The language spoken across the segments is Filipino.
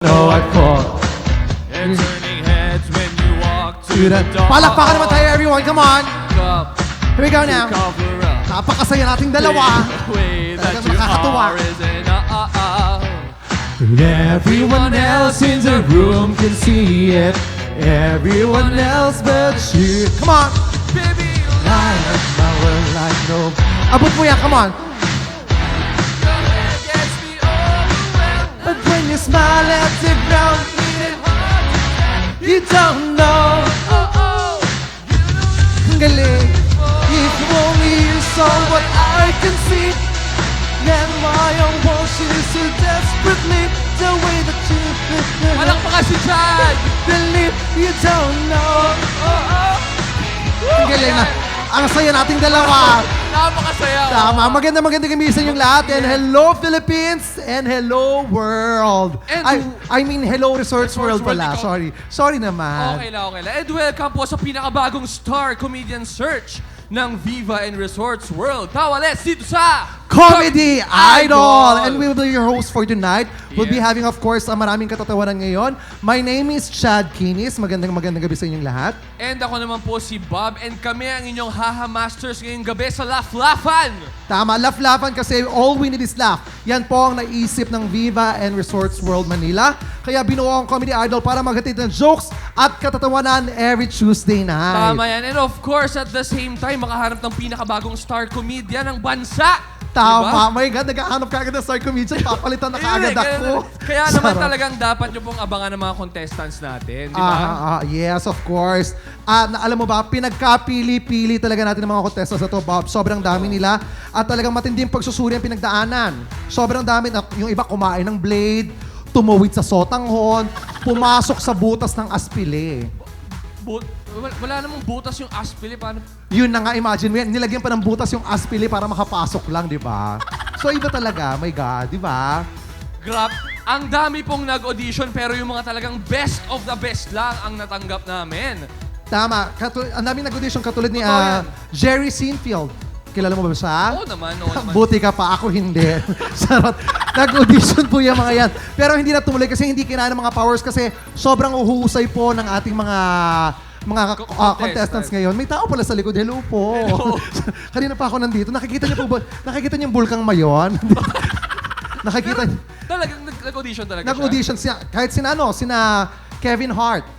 No, I fall. And turning heads when you walk to the door. Palakpakan naman tayo, everyone. Come on. Up Here we go to now. cover up. Napakasaya nating dalawa. The way that Talagang you nakakatuwa. are is an And everyone else in the room can see it. Everyone else but you. Come on. Baby, you Light up my world like no. Abot mo yan, come on. your head gets me overwhelmed. But when you smile at the ground, you don't know. Ang galing. If only you saw what I can see. Then my emotion is so desperately the way that you Palakpakan si Chad! believe you don't know. Ang galing na. Ang saya nating dalawa. Napakasaya. Tama. Maganda gamisin yung lahat. And hello Philippines and hello world. And I mean hello Resorts World pala. Ikaw. Sorry naman. Okay lang. And welcome po sa pinakabagong Star Comedian Search ng Viva and Resorts World. Tawales dito sa Comedy Idol! And we will be your host for tonight. We'll be Yeah. having, of course, maraming katatawanan ngayon. My name is Chad Kinis. Magandang gabi sa inyong lahat. And ako naman po si Bob and kami ang inyong Haha Masters ngayong gabi sa Laugh-Laughan. Tama, laugh-laughan kasi all we need is laugh. Yan po ang naisip ng Viva and Resorts World Manila. Kaya binuo ang Comedy Idol para maghatid ng jokes at katatawanan every Tuesday night. Tama yan. And of course, at the same time, makahanap ng pinakabagong star comedian ng bansa. Tama. My God, naghahanap ka agad ng star comedian. Papalitan na kaagad ako. Kaya naman Sarap. talagang dapat nyo pong abangan ng mga contestants natin. Di ba? Yes, of course. Alam mo ba, pinagkapili-pili talaga natin ng mga contestants na to, Bob. Sobrang dami nila. At talagang matinding pagsusuri ang pinagdaanan. Sobrang dami. Yung iba kumain ng blade, tumuwid sa sotanghon, pumasok sa butas ng aspile. Wala namang butas yung aspili. Paano? Yun na nga, imagine mo yan. Nilagyan pa ng butas yung aspile para makapasok lang, di ba? So iba talaga, my God, di ba? Grab. Ang dami pong nag-audition pero yung mga talagang best of the best lang ang natanggap namin. Tama. Ang daming nag-audition katulad ni Totoo yan. Jerry Seinfeld. Kilala mo ba siya? Oo naman, oo naman. Buti ka pa, ako hindi. Sarot. Nag-audition po yung mga yan. Pero hindi na tumuloy kasi hindi kinaya ng mga powers kasi sobrang uhusay po ng ating mga contestants ngayon. May tao pala sa likod. Hello po. Hello. Kanina pa ako nandito. Nakikita niyo po ba? Nakikita niyo yung bulkang mayon? Nakikita niyo? Talagang nag-audition talaga Nag-audition siya. Kahit sina Kevin Hart,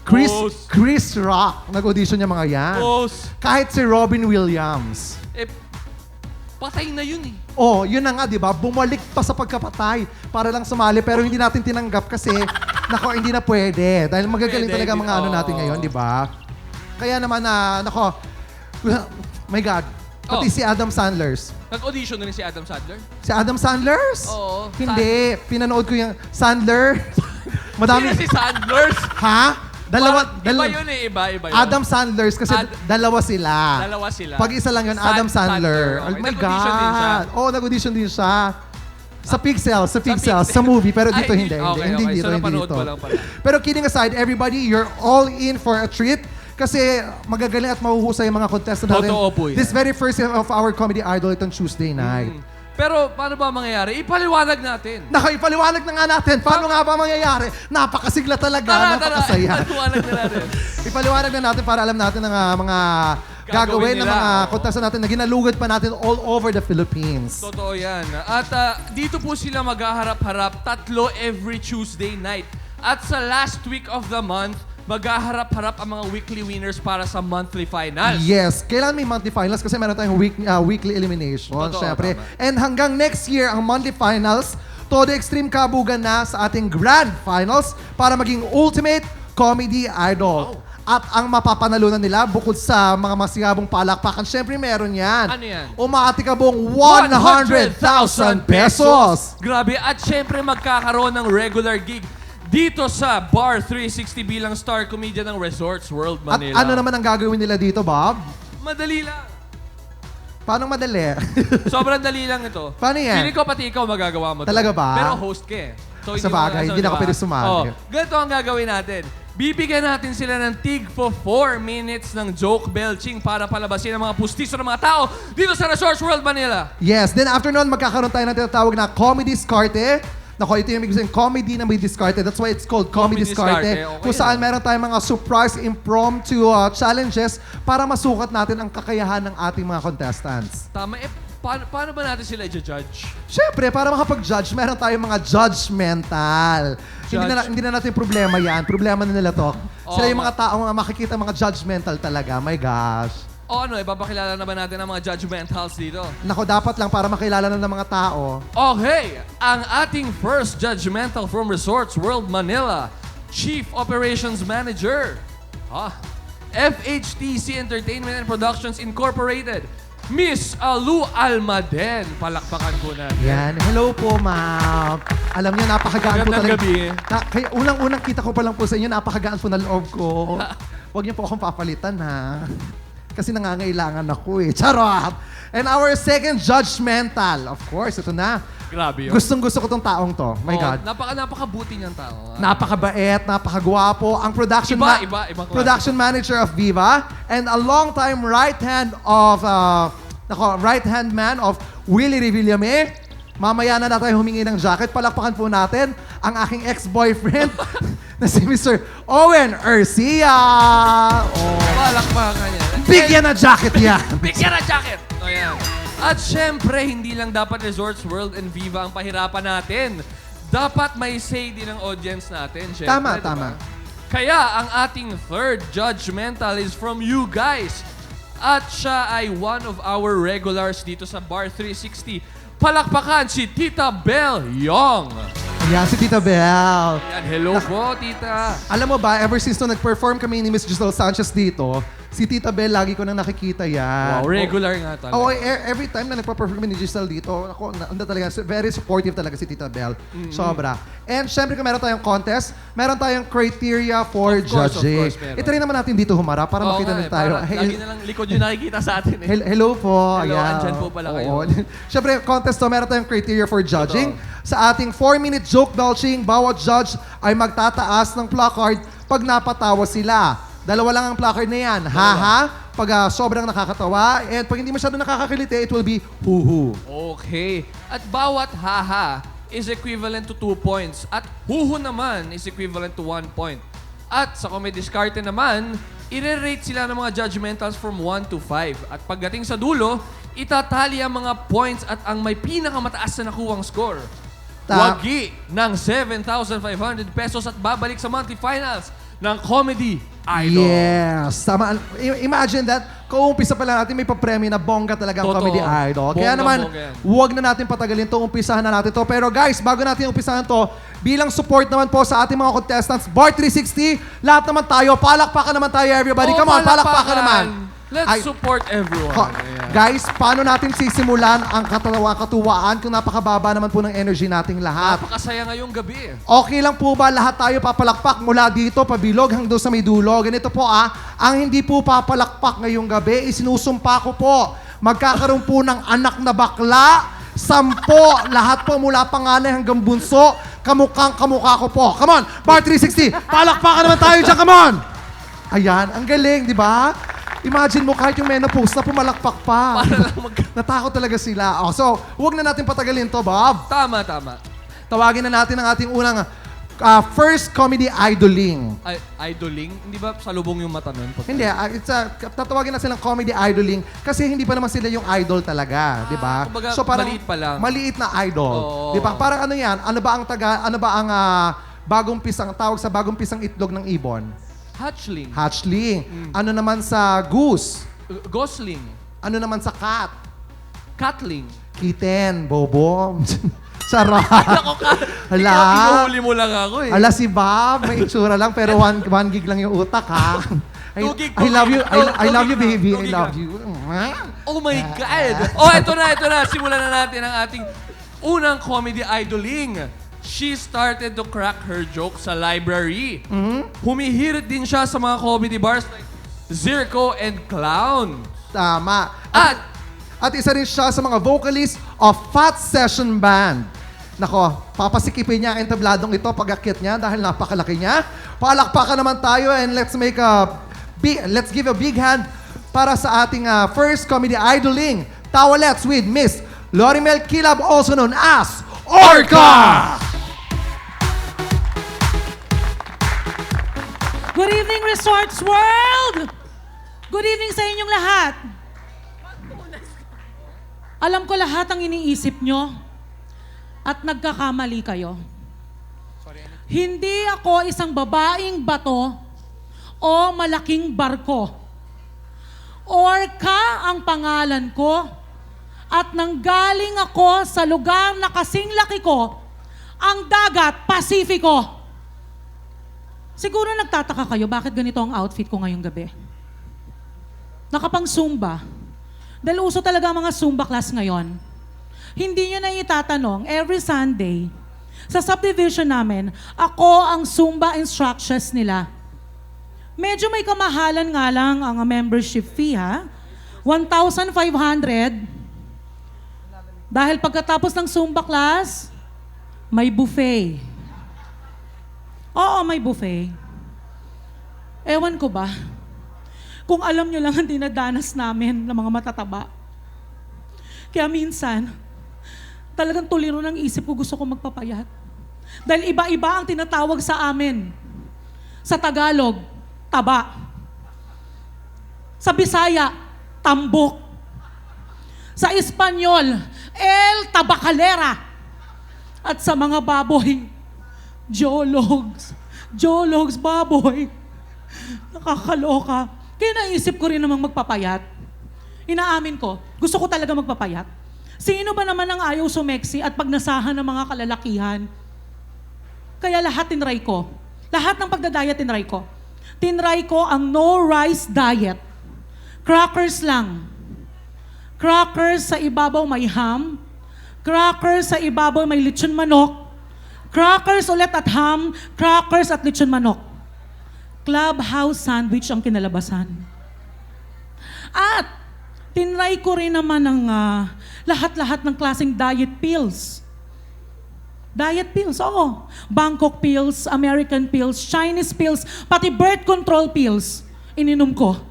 Boss. Chris Rock. Nag-audition niya mga yan. Boss. Kahit si Robin Williams. Patay na yun eh. Oh, yun na nga, di ba? Bumalik pa sa pagkapatay para lang sumali pero hindi natin tinanggap kasi hindi na pwede. Dahil magagaling Pwede, talaga mga ano natin ngayon, di ba? Kaya naman my God, pati si Adam Sandler. Nag-audition na rin si Adam Sandler? Si Adam Sandler? Oo. Hindi, pinanood ko yung Sandler. Madami. Sino si Sandler? Ha? Iba yun eh, iba yun. Adam Sandler kasi dalawa sila. Dalawa sila. Pag isa lang yun, Adam Sandler. Oh Okay. my Nag-audition din siya. God. Oh, nag-audition din siya. Sa Pixels, sa movie. Pero dito Ay, hindi. okay, Hindi okay. dito, So, hindi napanood dito. ko lang pala. Pero kidding aside, everybody, you're all in for a treat. Kasi magagaling at mahuhusay yung mga contestant natin. Totoo po yan. This very first of our Comedy Idol itong Tuesday night. Pero paano ba mangyayari? Ipaliwanag natin. Ipaliwanag na nga natin. Paano nga ba mangyayari? Napakasigla talaga. Tara, Napakasaya. ipaliwanag na natin. Ipaliwanag na natin para alam natin ang mga gagawin ng nila. mga contestant natin na ginalugad pa natin all over the Philippines. Totoo yan. At dito po sila maghaharap-harap, tatlo every Tuesday night. At sa last week of the month, maghaharap-harap ang mga weekly winners para sa monthly finals. Yes, kailangan may monthly finals kasi meron tayong weekly elimination, Totoo, syempre. tama. And hanggang next year, ang monthly finals, todo extreme kabugan na sa ating grand finals para maging ultimate comedy idol. At ang mapapanalunan nila, bukod sa mga masiyabong palakpakan, syempre meron yan. Ano yan? Umaatikabong 100,000 pesos! Grabe. At syempre magkakaroon ng regular gig dito sa Bar 360 bilang star comedian ng Resorts World Manila. At ano naman ang gagawin nila dito, Bob? Madali lang. Paano madali? Sobrang dali lang ito. Paano yan? Feeling ko pati ikaw magagawa mo to. Talaga ba? Pero host ka eh. So, Sa bagay, hindi na ako pwede sumali. Ganito ang gagawin natin. Bibigyan natin sila ng tig for 4 minutes ng joke belching para palabasin ang mga pustiso ng mga tao dito sa Resorts World Manila. Yes, then after nun, magkakaroon tayo ng tinatawag na Comedy Skarte Nako, ito yung ibig sabihin, comedy na may diskarte. That's why it's called Comedy Comedy Diskarte. Diskarte, okay Kung saan na. meron tayong mga surprise impromptu challenges para masukat natin ang kakayahan ng ating mga contestants. Tama. Paano ba natin sila i-judge? Siyempre, para makapag-judge, meron tayong mga judgmental. Hindi na natin problema yan. Problema na nila to. Sila yung mga taong makikita mga judgmental talaga. My gosh. O ano, ipapakilala na ba natin ang mga judgmentals dito? Nako, dapat lang para makilala na ng mga tao. Okay, ang ating first judgmental from Resorts World Manila, Chief Operations Manager, FHTC Entertainment and Productions Incorporated, Miss Alu Almaden. Palakpakan po natin. Yan. Hello po, ma'am. Alam niyo, napakagaan po Magandang talaga. gabi. Kaya unang-unang kita ko pa lang po sa inyo, napakagaan po na loob ko. Huwag niyo po akong papalitan, ha? Kasi nangangailangan ako eh. Charot! And our second judgmental. Of course, ito na. Grabe yun. Gustong-gusto ko tong taong to. My God. Napakabuti niyang tao. Napakabait, napakagwapo. Ang production Ibang klase. production manager of Viva and a long-time right-hand of right-hand man of Willie Revillame. Mamaya na tayo humingi ng jacket. Palakpakan po natin ang aking ex-boyfriend na si Mr. Owen Ercia. Oh. Palakpakan niya. Bigyan na jacket yan. Bigyan na jacket! O yan. At syempre, hindi lang dapat Resorts World and Viva ang pahirapan natin. Dapat may say din ang audience natin. Syempre, Tama, diba? tama. Kaya ang ating third judgmental is from you guys. At siya ay one of our regulars dito sa Bar 360. Palakpakan si Tita Belle Young. Yan si Tita Belle. Yan, hello po, Tita. Alam mo ba, ever since nung nag-perform kami ni Miss Giselle Sanchez dito, si Tita Belle, lagi ko nang nakikita yan. Wow, regular nga talaga. Oh, every time na nagpa-perform kami ni Giselle dito, ako, talaga, very supportive talaga si Tita Belle. Sobra. And syempre, kung meron tayong contest, meron tayong criteria for Of course, judging. meron. Ito rin naman natin dito humarap para Oo makita nga na eh, tayo. para lagi na lang likod yung nakikita sa atin eh. Hello po. Hello, Ayan. andyan po pala kayo. Oo. Syempre, contest to, meron tayong criteria for judging. Sa ating 4-minute joke belching, bawat judge ay magtataas ng placard pag napatawa sila. Dalawa lang ang placard na yan. Ha-ha, pag sobrang nakakatawa. And pag hindi masyado nakakakiliti, it will be hu-hu. Okay. At bawat haha is equivalent to 2 points. At huhu naman is equivalent to 1 point. At sa Comedy Diskarte naman, i-rate sila ng mga judgmentals from 1 to 5. At pagdating sa dulo, itatali ang mga points at ang may pinakamataas na nakuwang score. Wagi ng 7,500 pesos at babalik sa monthly finals ng Comedy Idol. Yes. Tama. Imagine that, kung-umpisa pa lang natin, may papremyo na bongga talaga ang Totoo. Comedy Idol. Kaya naman, Bongga yan. huwag na natin patagalin to, umpisahan na natin to. Pero guys, bago natin umpisahan to, bilang support naman po sa ating mga contestants, Bar 360, lahat naman tayo, palakpakan naman tayo everybody. Oo, Come on, palakpakan naman. Let's support everyone. Ayan. Guys, paano natin sisimulan ang katuwaan kung napakababa naman po ng energy nating lahat? Napakasaya ngayong gabi. Okay lang po ba lahat tayo papalakpak mula dito, pabilog hanggang sa may dulo? Ganito po ang hindi po papalakpak ngayong gabi, isinusumpa ko po. Magkakaroon po ng anak na bakla, 10, lahat po mula panganay hanggang bunso, kamukha ko po. Come on, Bar 360, palakpakan naman tayo dyan, come on! Ayan, ang galing, di ba? Imagine mo kahit yung menopause na pumalakpak pa. Para lang Natakot talaga sila. Oh, so, huwag na natin patagalin to, Bob. Tama. Tawagin na natin ang ating unang first comedy idoling. Idoling? Hindi ba salubong yung mata nun? Hindi, tatawagin na silang comedy idoling kasi hindi pa naman sila yung idol talaga, di ba? kumbaga, parang maliit pa lang. Maliit na idol. Oo. Di ba? Parang ano yan? Ano ba ang bagong pisang, tawag sa bagong pisang itlog ng ibon? Hatchling. Hatchling. Ano naman sa goose? Gosling. Ano naman sa cat? Catling. Kitten, bobo. Sarap. Hala. Inuhuli mo lang ako eh. Ala si Bob, may itsura lang pero 1 gig lang yung utak ha. I, 2 gig, I love you, I love you 2 gig baby, lang. I 2 gig love lang. you. Oh my God! Oh, ito na. Simulan na natin ang ating unang comedy idoling. She started to crack her joke sa library. Humihirit din siya sa mga comedy bars like Zirco and Clown. Tama. At At isa rin siya sa mga vocalist of Fat Session Band. Nako, papasikipin niya ang entabladong ito pag-akyat niya dahil napakalaki niya. Palakpakan naman tayo and let's give a big hand para sa ating first comedy idoling. Tawalets with Miss Lorimel Kilab, also known as Orca! Good evening, Resorts World! Good evening sa inyong lahat. Alam ko lahat ang iniisip nyo at nagkakamali kayo. Hindi ako isang babaeng bato o malaking barko. Orca ang pangalan ko at nanggaling ako sa lugar na kasing laki ko, ang dagat, Pasifiko. Siguro nagtataka kayo bakit ganito ang outfit ko ngayong gabi. Nakapang Zumba. Dahil uso talaga ang mga Zumba class ngayon. Hindi nyo na itatanong, every Sunday, sa subdivision namin, ako ang Zumba instructors nila. Medyo may kamahalan nga lang ang membership fee, ha? 1,500. Dahil pagkatapos ng Zumba class, may buffet. Oo, may buffet. Ewan ko ba, kung alam nyo lang ang dinadanas namin ng mga matataba. Kaya minsan, talagang tuliro ng isip ko gusto ko magpapayat. Dahil iba-iba ang tinatawag sa amin. Sa Tagalog, taba. Sa Bisaya, tambok. Sa Espanyol, el tabacalera. At sa mga baboy, jologs. Jologs, baboy. Nakakaloka. Kaya naisip ko rin namang magpapayat. Inaamin ko, gusto ko talaga magpapayat. Sino ba naman ang ayaw sumeksi at pagnasahan ng mga kalalakihan? Kaya lahat tinry ko. Lahat ng pagdadayat tinry ko. Tinry ko ang no rice diet. Crackers lang. Crackers sa ibabaw may ham. Crackers sa ibabaw may lechon manok. Crackers ulit at ham. Crackers at lechon manok. Clubhouse sandwich ang kinalabasan. At tinry ko rin naman ang lahat-lahat ng klaseng diet pills. Diet pills, oo. Bangkok pills, American pills, Chinese pills, pati birth control pills. Ininom ko.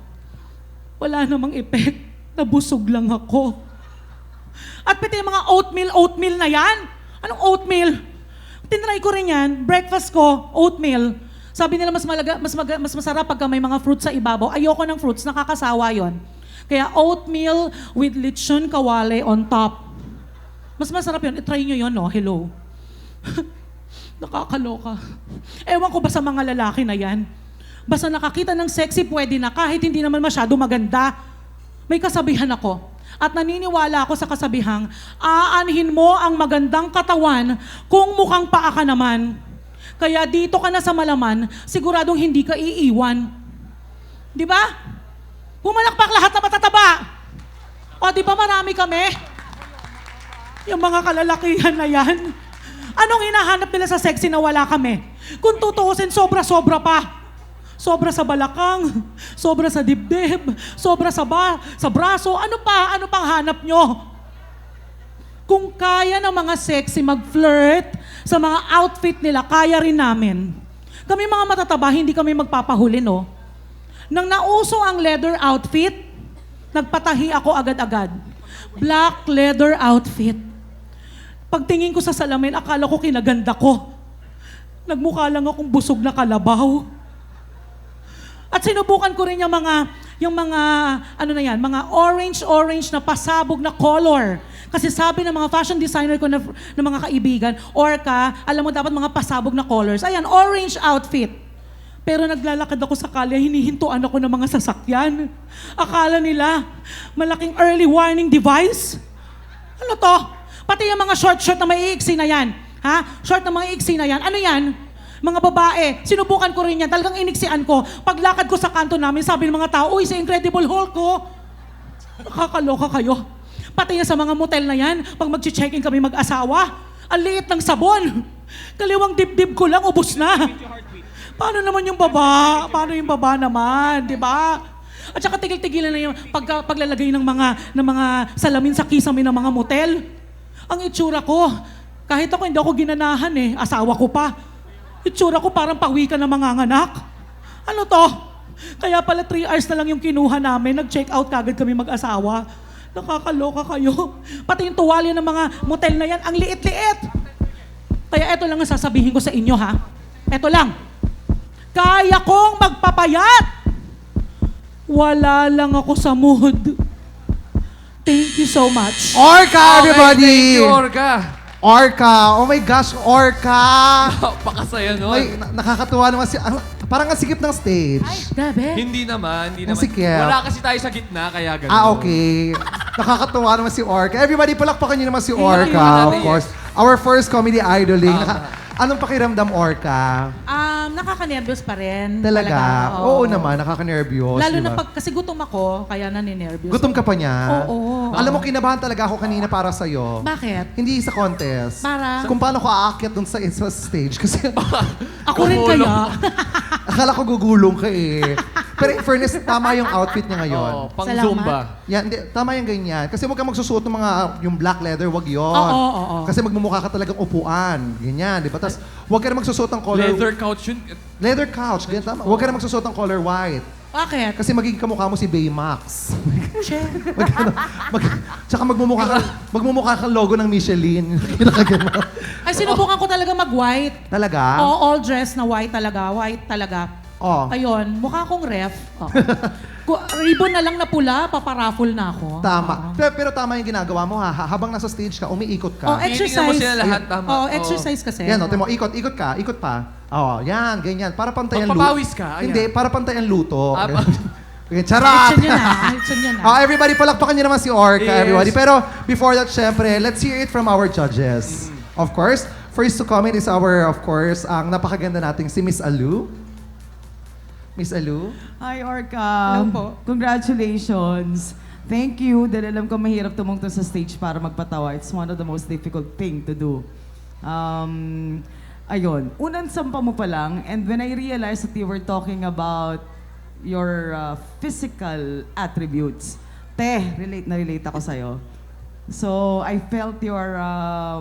Wala namang effect. Nabusog lang ako. At pati yung mga oatmeal na yan. Anong oatmeal? Tinry ko rin yan. Breakfast ko, oatmeal. Sabi nila mas masarap pagka may mga fruits sa ibabaw. Ayoko ng fruits, nakakasawa yon. Kaya oatmeal with lechon kawale on top. Mas masarap yun. I-try nyo yun, no? Hello. Nakakaloka. Ewan ko ba sa mga lalaki na yan? Basta nakakita ng sexy, pwede na. Kahit hindi naman masyado maganda. May kasabihan ako. At naniniwala ako sa kasabihang, aanhin mo ang magandang katawan kung mukhang paa ka naman. Kaya dito ka na sa Malaman, siguradong hindi ka iiwan. Di ba? Pumalakpak lahat na matataba. O di ba marami kami? Yung mga kalalakihan na yan. Anong hinahanap nila sa sexy na wala kami? Kung tutuusin, sobra-sobra pa. Sobra sa balakang, sobra sa dibdib, sobra sa braso. Ano pa? Ano pang hanap nyo? Kung kaya ng mga sexy mag-flirt sa mga outfit nila, kaya rin namin. Kami mga matataba, hindi kami magpapahuli, no? Nang nauso ang leather outfit, nagpatahi ako agad-agad. Black leather outfit. Pagtingin ko sa salamin, akala ko kinaganda ko. Nagmukha lang akong busog na kalabaw. At sinubukan ko rin yung mga mga orange na pasabog na color. Kasi sabi ng mga fashion designer ko na mga kaibigan, Orca, alam mo dapat mga pasabog na colors. Ayan, orange outfit. Pero naglalakad ako sa kalye, hinihintuan ako ng mga sasakyan. Akala nila, malaking early warning device. Ano to? Pati yung mga short na may iiksi na yan. Ha? Short na mga iiksi na yan. Ano yan? Mga babae, sinubukan ko rin yan. Talagang iniksian ko. Paglakad ko sa kanto namin, sabi ng mga tao, uy, sa Incredible Hulk ko. Nakakaloka kayo. Pati yan sa mga motel na yan, pag mag-check-in kami mag-asawa, ang liit ng sabon. Kaliwang dibdib ko lang, ubos na. Paano naman yung baba? Paano yung baba naman? Di ba? At saka tigil-tigilan na yung paglalagay ng mga salamin sa kisame ng mga motel. Ang itsura ko, kahit ako hindi ako ginanahan asawa ko pa. Itsura ko parang pawikan ng mga anak. Ano to? Kaya pala 3 hours na lang yung kinuha namin, nag-check out kagad kami mag-asawa. Nakakaloka kayo. Pati yung tuwalya ng mga motel na yan, ang liit-liit. Kaya eto lang ang sasabihin ko sa inyo, ha? Eto lang. Kaya kong magpapayat. Wala lang ako sa mood. Thank you so much. Orca, everybody! Thank you, Orca. Orca! Oh my gosh, Orca! Pakasaya nun. Ay, nakakatuwa naman si... parang ang sikip ng stage. Grabe. Hindi naman. Ang sikip. Wala kasi tayo sa gitna, kaya ganun. Okay. Nakakatuwa naman si Orca. Everybody, palakpakan niyo naman si Iwan Orca, natin, of course. Our first comedy idoling. Tama. Anong pakiramdam, Orca? Nakaka-nervous pa rin. Talaga? Oo naman, nakaka-nervyos. Lalo di na ba? kasi gutom ako, kaya naninervyos. Gutom ka pa niya? Oo. Alam mo, kinabahan talaga ako kanina para sa'yo. Bakit? Hindi sa contest. Para? Kung paano ko aakyat dun sa stage. Kasi Ako rin Gumulong. kaya. akala ko gugulong ka eh. Pero in fairness, tama yung outfit niya ngayon. Oo, pang Salamat. Zumba. Yan, hindi, tama yung ganyan. Kasi huwag kang magsusuot ng mga, yung black leather, wag yon. Oo. Kasi magmumukha ka talagang upuan. Ganyan, di ba? Tapos, huwag ka na magsusuot ng color... Leather couch yun. Leather couch, ganyan tama. Huwag ka na magsusuot ng color white. Bakit? Kasi magiging kamukha mo si Baymax. Che. Tsaka magmumukha kang logo ng Michelin. Kinakagano. Ay, sinubukan ko talaga mag-white. Talaga? Oo, all dress na white talaga. White talaga. Oh. Ayun, mukha akong ref. Oh. Ribbon na lang na pula, paparaffle na ako. Tama. Pero tama yung ginagawa mo ha. Habang nasa stage ka, umiikot ka. Oh, Titingnan exercise. mo sila lahat, tama. Oh, Oo. exercise kasi. Yan, timo, ikot ka, ikot pa. Oh, yan, ganyan. Para pantay ang luto. Magpapawis ka, ayan. Hindi, para pantay ang luto. Ah, Okay, charot! Action yun na. Action yun na. Oh, everybody, palakpakan niyo naman si Orca, Yes. everybody. Pero before that, syempre, let's hear it from our judges. Of course, first to comment is our, of course, ang napakaganda nating si Miss Alu. Miss Alu? Hi, Orca. Hello po. Congratulations. Thank you. Dahil alam ko mahirap tumungtong sa stage para magpatawa. It's one of the most difficult thing to do. Ayun. Unang sampa mo pa lang, and when I realized that you were talking about your physical attributes, relate na relate ako sa'yo. So, I felt your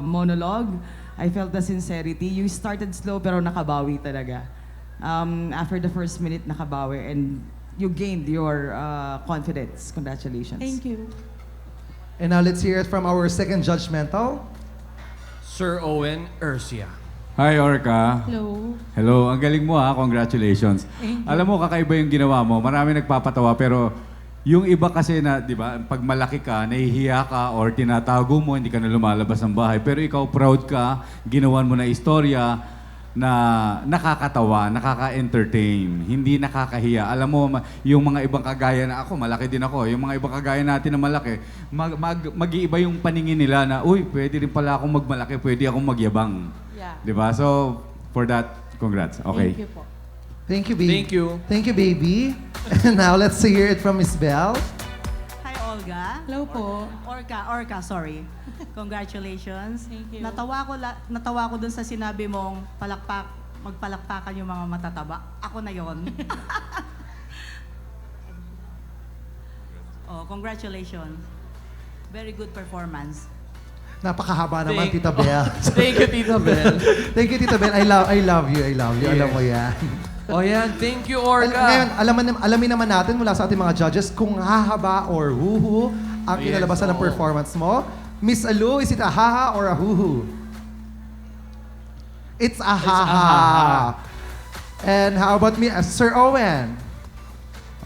monologue. I felt the sincerity. You started slow pero nakabawi talaga. After the first minute, nakabawi, and you gained your confidence. Congratulations. Thank you. And now let's hear it from our second judgmental. Sir Owen Ursia. Hi, Orca. Hello. Hello, ang galing mo ha. Congratulations. Thank you. Alam mo, kakaiba yung ginawa mo. Marami nagpapatawa, pero yung iba kasi na, di ba, pag malaki ka, nahihiya ka, or tinatago mo, hindi ka na lumalabas ng bahay. Pero ikaw, proud ka, ginawan mo na istorya na nakakatawa, nakaka-entertain, hindi nakakahiya. Alam mo, yung mga ibang kagaya na ako, malaki din ako, yung mga ibang kagaya natin na malaki, mag-iiba yung paningin nila na, uy, pwede rin pala akong magmalaki, pwede akong magyabang. Yeah. Di ba? So, for that, congrats. Okay. Thank you po. Thank you, baby. Thank you. Thank you, baby. And now let's hear it from Miss Belle. Hi, Olga. Hello po. Orca, sorry. Congratulations. Thank you. Natawa ko dun sa sinabi mong magpalakpakan yung mga matataba. Ako na yon. Oh, congratulations. Very good performance. Napakahaba naman, Thank- Tita Belle. Thank you, Tita Bel. Thank you, Tita Belle. I love you. Yeah. Alam mo yan. O yan, thank you, Ngayon, Orca. alamin naman natin mula sa ating mga judges kung hahaba or huhu ang Yes, kinalabasan ng oo. performance mo. Miss Alu, is it a haha or a huhu? It's a haha. And how about me, Sir Owen?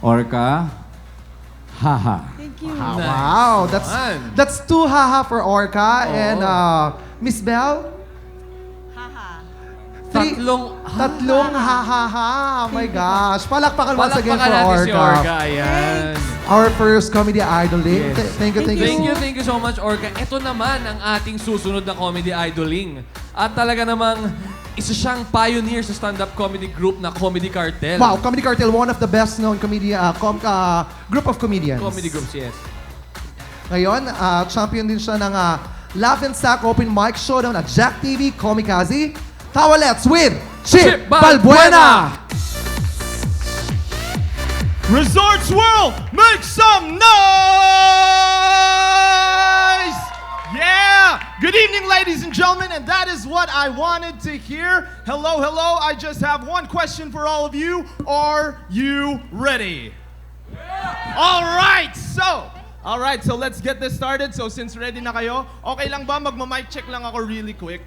Orca, haha. Thank you. Ah, Nice. wow, Man. that's two haha for Orca. And Miss Belle? Haha. Tatlong ha-ha-ha. Oh my gosh. Palakpakan once again for Palakpakan natin si Orca. Orca. Ayan. Our first comedy idoling. Yes. Thank you. Thank you so much, Orca. Ito naman ang ating susunod na comedy idoling. At talaga namang isa siyang pioneer sa stand-up comedy group na Comedy Cartel. Wow, Comedy Cartel, one of the best-known group of comedians. Comedy groups, yes. Ngayon, champion din siya ng Laugh and Sack Open Mic Showdown at Jack TV Comikazi. Tawalets with Chip Balbuena! Resorts World, make some noise! Yeah! Good evening, ladies and gentlemen, and that is what I wanted to hear. Hello, hello. I just have one question for all of you. Are you ready? All right, so let's get this started. So since ready na kayo, okay lang ba magma-mic check lang ako really quick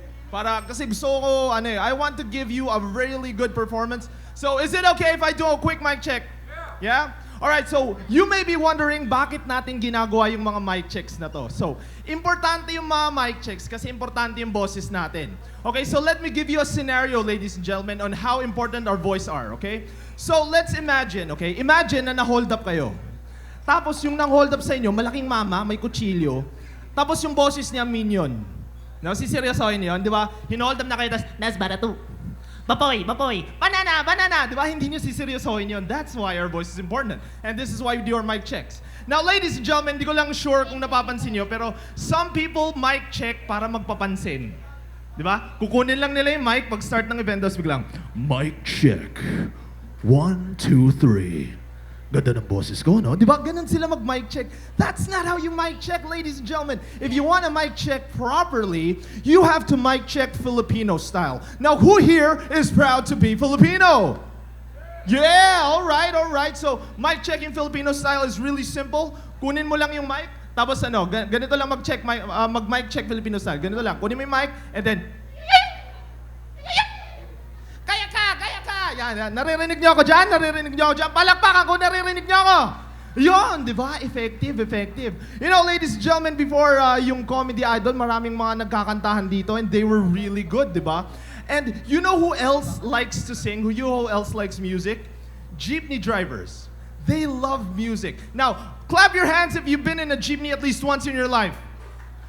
Kasi gusto ko, I want to give you a really good performance. So, is it okay if I do a quick mic check? Yeah? Alright, so you may be wondering bakit natin ginagawa yung mga mic checks na to. So, importante yung mga mic checks kasi importante yung boses natin. Okay, so let me give you a scenario, ladies and gentlemen, on how important our voice are, okay? So, let's imagine, okay? Imagine na na-hold up kayo. Tapos yung nang-hold up sa inyo, malaking mama, may kutsilyo. Tapos yung boses niya, minion. No, siseryosohin yun, di ba? Hinold up na kayo, tapos, Nas Baratu. Bapoy, bapoy, banana, banana. Di ba? Hindi nyo siseryosohin yun. That's why our voice is important. And this is why we do our mic checks. Now, ladies and gentlemen, hindi ko lang sure kung napapansin nyo, pero some people mic check para magpapansin. Di ba? Kukunin lang nila yung mic pag start ng event, tapos biglang, mic check. 1, 2, 3. Ganda ng boses ko, no? Di ba? Ganun sila mag-mic check. That's not how you mic check, ladies and gentlemen. If you want to mic check properly, you have to mic check Filipino style. Now, who here is proud to be Filipino? Yeah, all right. So, mic checking Filipino style is really simple. Kunin mo lang yung mic, tapos ganito lang mag-mic check Filipino style. Ganito lang. Kunin mo yung mic, and then, Yan. Naririnig niyo ako dyan? Palakpakan ko, naririnig niyo ako! Yun, di ba? Effective. You know, ladies and gentlemen, before yung Comedy Idol, maraming mga nagkakantahan dito and they were really good, di ba? And you know who else likes to sing? Who else likes music? Jeepney drivers. They love music. Now, clap your hands if you've been in a jeepney at least once in your life.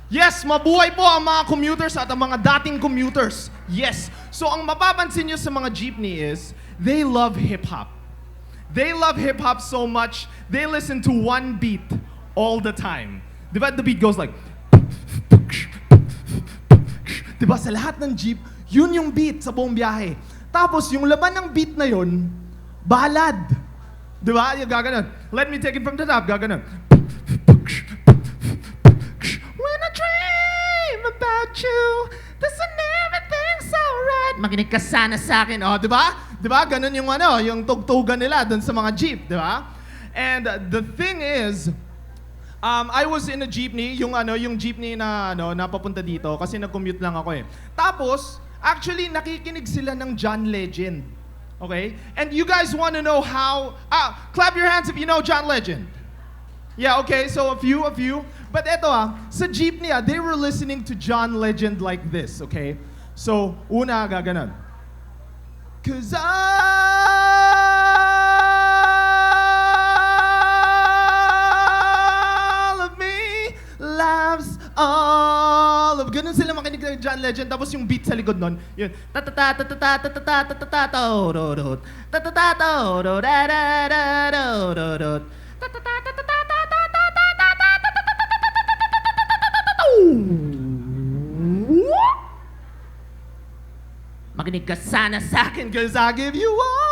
Yes, mabuhay po ang mga commuters at ang mga dating commuters. Yes. So ang mapapansin nyo sa mga jeepney is, they love hip-hop. They love hip-hop so much, they listen to one beat all the time. Diba? The beat goes like, diba? Sa lahat ng jeep, yun yung beat sa buong biyahe. Tapos yung laman ng beat na yun, ballad. Diba? Yung gaganon. Let me take it from the top. Gaganon. When I dream about you, this and everything's alright. Makinig ka sana sa akin. Oh, di ba? Di ba? Ganun yung yung tugtugan nila dun sa mga jeep, di ba? And the thing is, I was in a jeepney, yung jeepney na napapunta dito kasi nag-commute lang ako eh. Tapos, actually nakikinig sila ng John Legend. Okay? And you guys want to know how clap your hands if you know John Legend. Yeah, okay, so a few. But eto sa jeepney they were listening to John Legend like this, okay? So, una gaganon. 'Cause all of me loves all of... Ganun sila makinig ng John Legend, tapos yung beat sa likod nun, yun. Makinig ka sana sa akin, cause I give you all.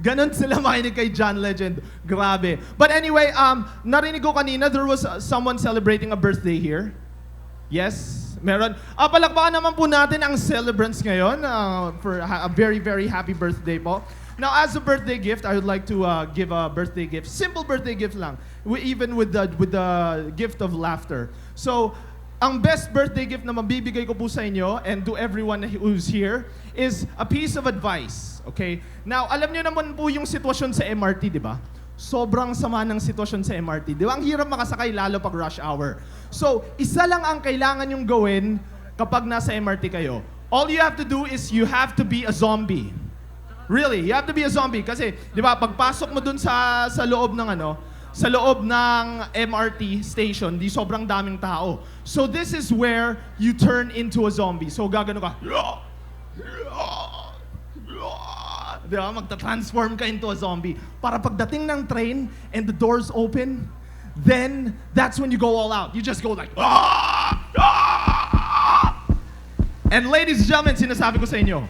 Ganon sila makinig kay John Legend. Grabe. But anyway, narinig ko kanina, there was someone celebrating a birthday here. Yes, meron. Palakpakan naman po natin ang celebrants ngayon for a very, very happy birthday po. Now, as a birthday gift, I would like to give a birthday gift. Simple birthday gift lang. Even with the gift of laughter. So, ang best birthday gift na mabibigay ko po sa inyo and to everyone who's here is a piece of advice. Okay? Now, alam niyo naman po yung sitwasyon sa MRT, di ba? Sobrang sama ng sitwasyon sa MRT. Di ba? Ang hirap makasakay lalo pag rush hour. So, isa lang ang kailangan yung gawin kapag nasa MRT kayo. All you have to do is you have to be a zombie. Really, you have to be a zombie kasi, di ba, pagpasok mo dun sa loob ng sa loob ng MRT station, di sobrang daming tao. So this is where you turn into a zombie. So gagano ka. Di ba? Magta-transform ka into a zombie. Para pagdating ng train and the doors open, then that's when you go all out. You just go like, And ladies and gentlemen, sinasabi ko sa inyo,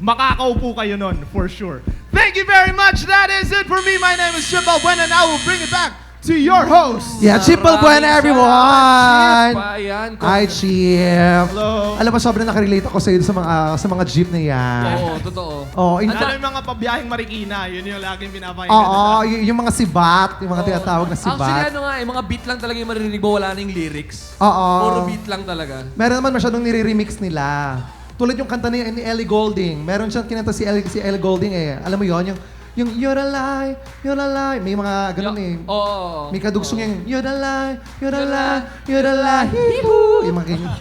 makakaupo kayo nun, for sure. Thank you very much. That is it for me. My name is Chip Albuena, and I will bring it back to your host. Yeah, Chip Balbuena, everyone! Ayan. Hi, Chip. Hello. Alam mo, sobrang nakarelate ako sa'yo sa mga jeep na yan. Oo, totoo. Oh, Ano yung mga pabiyahing Marikina, yun yung laging pinapakinggan. Oo, yung mga sibat, yung mga tinatawag na Actually, sibat. ano nga, mga beat lang talaga yung maririnig mo, wala na yung lyrics. Oo. Puro beat lang talaga. Meron naman masyadong nire-remix nila. Tulad yung kanta ni Ellie Goulding. Meron siyang kinanta si Ellie Goulding eh. Alam mo yon yung You're a lie, you're a lie. May mga ganun eh. Oo. May kadugsong yung You're a lie, you're a lie, you're a lie. Hee-hoo. Yung mga ganyan.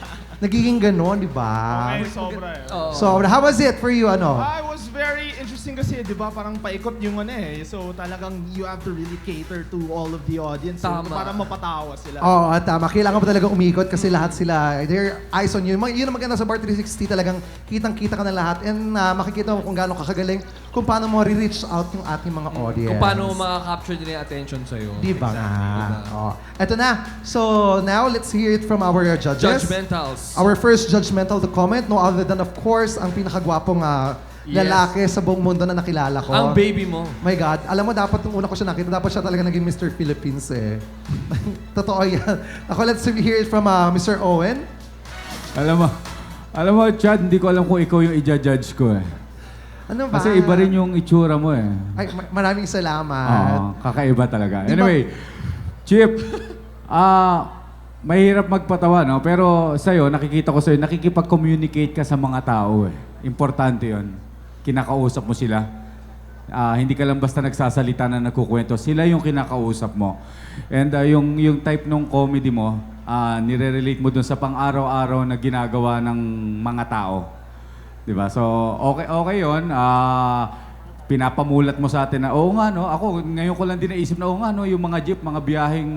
Nagiging ganon, di ba? Okay, sobra eh. Oo. So, how was it for you, ano? I was very interesting kasi, di ba, parang paikot yung ano eh. So, talagang you have to really cater to all of the audience Tama. para mapatawa sila. Oo, tama. Kailangan mo talagang umikot kasi lahat sila, they're eyes on you. Yun ang maganda sa Bar 360, talagang kitang-kita ka na lahat and makikita mo kung gaano kakagaling, kung paano mo re-reach out yung ating mga audience. Kung paano mo makaka-capture nila yung attention sa'yo. Di ba nga? Diba? Oh. Eto na. So, now let's hear it from our judges. Judgmentals. Our first judgmental to comment, no other than, of course, ang pinakagwapong Yes. lalaki sa buong mundo na nakilala ko. Ang baby mo. My God, alam mo, dapat nung una ko siya nakita, dapat siya talaga naging Mr. Philippines eh. Totoo yan. Ako, let's hear it from Mr. Owen. Alam mo, Chad, hindi ko alam kung ikaw yung i-judge ko eh. Ano ba? Kasi iba rin yung itsura mo eh. Ay, maraming salamat. Oo, kakaiba talaga. Di ba- Anyway, Chip, mahirap magpatawa, no? Pero sa'yo, nakikita ko sa'yo, nakikipag-communicate ka sa mga tao eh. Importante yon. Kinakausap mo sila. Hindi ka lang basta nagsasalita na nagkukwento. Sila yung kinakausap mo. And yung type ng comedy mo, nire-relate mo dun sa pang-araw-araw na ginagawa ng mga tao. Diba? So, okay yun. Pinapamulat mo sa atin na, oo nga, no? Ako, ngayon ko lang din naisip na, oo nga, no? Yung mga jeep, mga biyaheng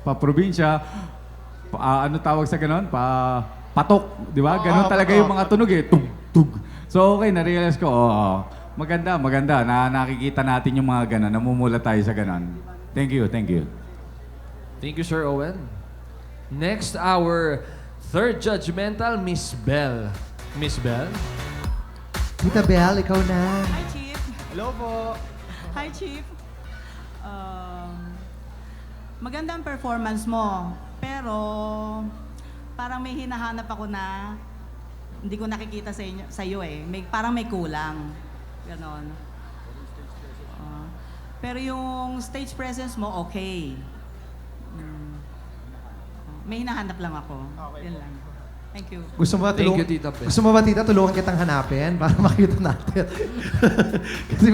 pa-probinsya, ano tawag sa ganon? Patok, di ba? Ganon talaga yung mga tunog eh. Tug, tug. So, okay, na-realize ko, maganda. Na nakikita natin yung mga ganon. Namumula tayo sa ganon. Thank you. Thank you, Sir Owen. Next, our third judgmental, Miss Bell. Miss Bell? Tita Belle, ikaw na. Hi, Chief. Hello po. Hi, Chief. Magandang performance mo. Pero, parang may hinahanap ako na hindi ko nakikita sa iyo eh. Parang may kulang. Ganon. Pero yung stage presence mo, okay. May hinahanap lang ako. Okay. Yan lang. Thank you. Gusto mo ba Thank you, Tita Belle. Gusto mo ba, Tita, tulungan kitang hanapin para makita natin? Kasi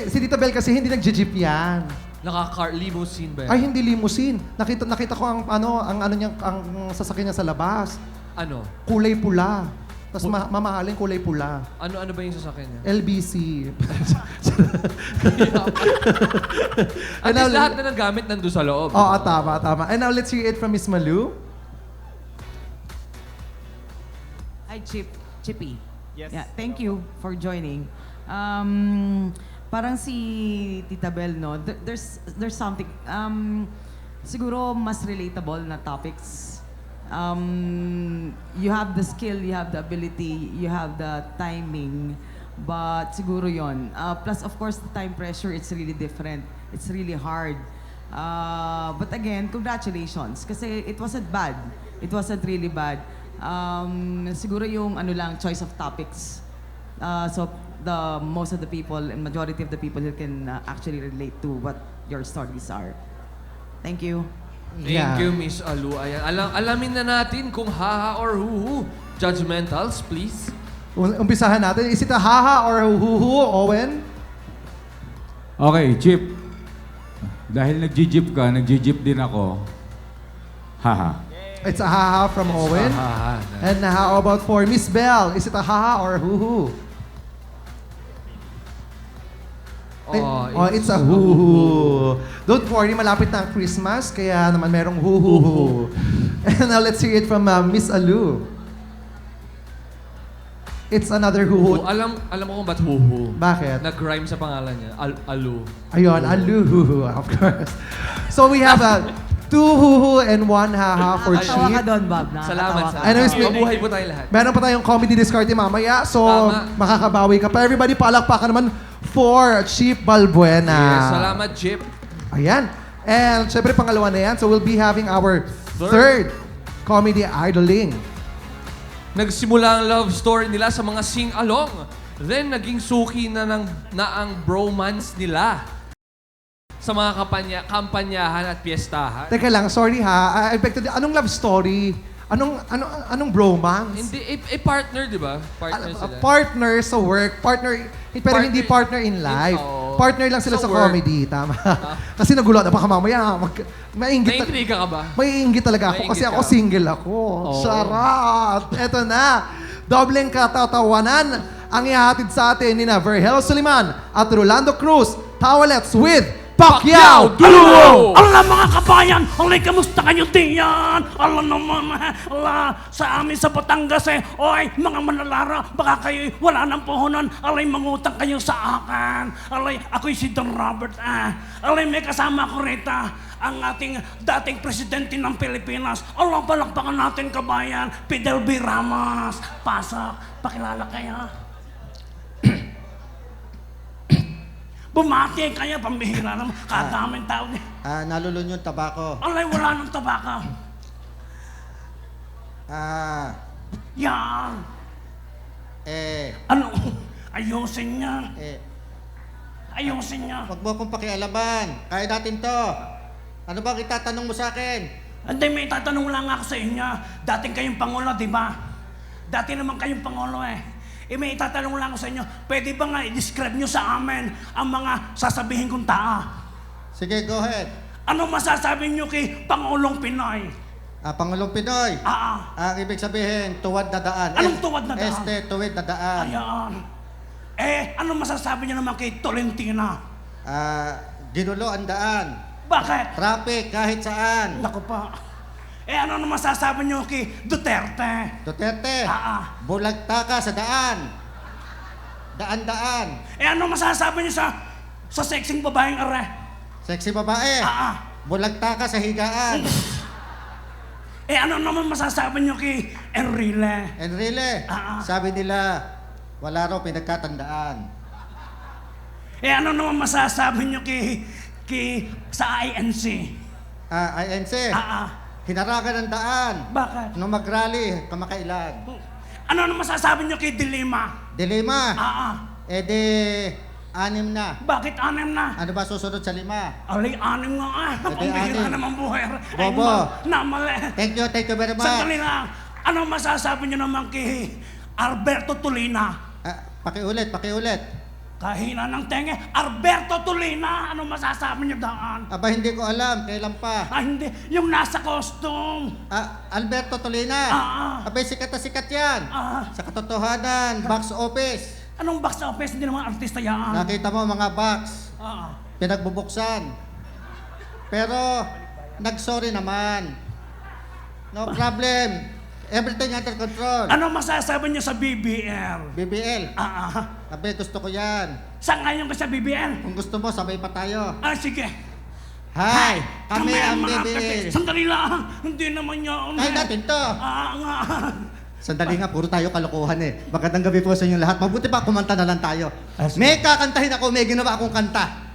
si Tita Belle kasi hindi nag-jeep yan. Naka-car limousine ba yan? Ay, hindi limousine. Nakita ko ang sasakyan niya sa labas. Ano? Kulay pula. Tapos mamahaling kulay pula. Ano ba yung sasakyan niya? LBC. At least lahat na ng gamit nandun sa loob. Oo, tama. And now let's hear it from Miss Malu. Hi, Chippy. Yes. Yeah, thank you for joining. Parang si Tita Belle, no? There's something, siguro mas relatable na topics. You have the skill, you have the ability, you have the timing, but siguro yon. Plus, of course, the time pressure, it's really different. It's really hard. But again, congratulations. Kasi it wasn't bad. It wasn't really bad. Siguro yung choice of topics. So most of the people and majority of the people who can actually relate to what your stories are. Thank you. Thank you, Miss Alu. Ayan. Alamin na natin kung haha or huhu. Judgmentals, please. Umpisahan natin. Is it a haha or huhu, Owen? Okay, Chip. Dahil nag-jeep ka, nag-jeep din ako. Haha. It's a haha from Owen. Haha. And how about for Miss Belle? Is it a haha or huhu? It's a huhu. Don't worry, malapit na ang Christmas, kaya naman merong huhu. And now let's hear it from Miss Alu. It's another huhu. Alam mo kung ba't huhu? Bakit? Nag-rhyme sa pangalan niya. Alu. Ayun, Alu, of course. So we have two huhu and one haha for Nakakatawa ka Chief. doon, Bob. Salamat sa Anyways, mabuhay po tayo lahat. Meron pa tayong comedy discarte mamaya, so Tama. makakabawi ka pa. Everybody, palakpakan naman for Chief Balbuena. Yes, salamat, Chip. Ayan. And syempre pangalawa na yan. So we'll be having our third comedy idling. Nagsimula ang love story nila sa mga sing-along. Then, naging suki na ang bromance nila sa mga kampanyahan at piyestahan. Teka lang, sorry ha. I beg to anong love story? Anong bromance? Hindi, partner, di ba? Partner sila. Partner sa work, partner, pero hindi partner in life. Oo. Partner lang sila Sa sa work. comedy, tama. Kasi nagulat, baka mamaya, mainggit. Naiintriga ka ba? Maiinggit talaga ako kasi Maiinggit ako ka. single ako. Charot! Eto na. Dobleng katatawanan ang ihahatid sa atin ni Vergel Soliman at Rolando Cruz. Towelettes with Pacquiao Duo! Ala mga kabayan, alay kamusta kayo diyan? Ala naman, ala sa amin sa Batangas oy mga manalara, baka kayo wala ng puhunan, alay mangutang kayo sa akin. Alay, ako'y si Don Robert Alay, may kasama ko rito ang ating dating presidente ng Pilipinas. Allah, palakpakan natin kabayan, Fidel B. Ramos. Pasok, pakilala kayo. Bumati kaya, pambihira naman. Kadaming tao niya. Nalulun yung tabako. Alay, wala ng tabaka. Yan. Ano? Ayusin niya. Ayusin niya. Wag mo akong pakialaman. Kaya natin to. Ano bang itatanong mo sa akin? Hindi, may tatanong lang ako sa inyo. Dating kayong Pangulo, di ba? Dati naman kayong Pangulo may itatanong lang ako sa inyo. Pwede ba nga i-describe nyo sa amin ang mga sasabihin kong taa? Sige, go ahead. Ano masasabi nyo kay Pangulong Pinoy? Pangulong Pinoy. Ang ibig sabihin, tuwad na daan. Anong tuwad na daan? Tuwid na daan. Ayan. Ano masasabi nyo naman kay Tolentino? Ginulo ang daan. Bakit? Traffic kahit saan. Naku pa. Ano naman masasabi nyo kay Duterte? Duterte. Bulagta ka sa daan. Daan-daan. Ano masasabi nyo sa sexing babaeng are? Sexy babae. Bulagta ka sa higaan. Ano naman masasabi nyo kay Enrile? Enrile. Sabi nila, wala raw pinagkatandaan. Ano naman masasabi nyo sa INC? INC. Hinaragan ng daan. Bakit? Nung mag-rally, kamakailan. Ano naman masasabi nyo kay Dilima? Dilema. Anim na. Bakit 6 na? Ano ba susunod sa 5? Alay, 6 nga Pambihira 6. naman buhay. Bobo. Namali. Thank you very much. Sandali lang. Ano masasabi nyo naman kay Alberto Tolina? Pakiulit. Kahina ng tenga. Alberto Tolina, ano masasabi niyo daan? Aba, hindi ko alam. Kailan pa? Hindi. Yung nasa costume. Alberto Tolina. Abay, sikat na sikat yan. Sa katotohanan, box office. Anong box office? Hindi naman artista yan. Nakita mo mga box. Pinagbubuksan. Pero, nag-sorry naman. No problem. Everything under control. Ano masasabi niyo sa BBL? BBL. Abay, gusto ko yan. Saan ngayon ka sa BBL? Kung gusto mo, sabay pa tayo. Sige. Hi! Kami ang mga BBL. kate- Sandali lang. Hindi naman yan. Ay, natin to. Nga. Sandali nga, puro tayo kalokohan Magandang gabi po sa inyo lahat. Mabuti pa, kumanta na lang tayo. May kakantahin ako, may ginawa akong kanta.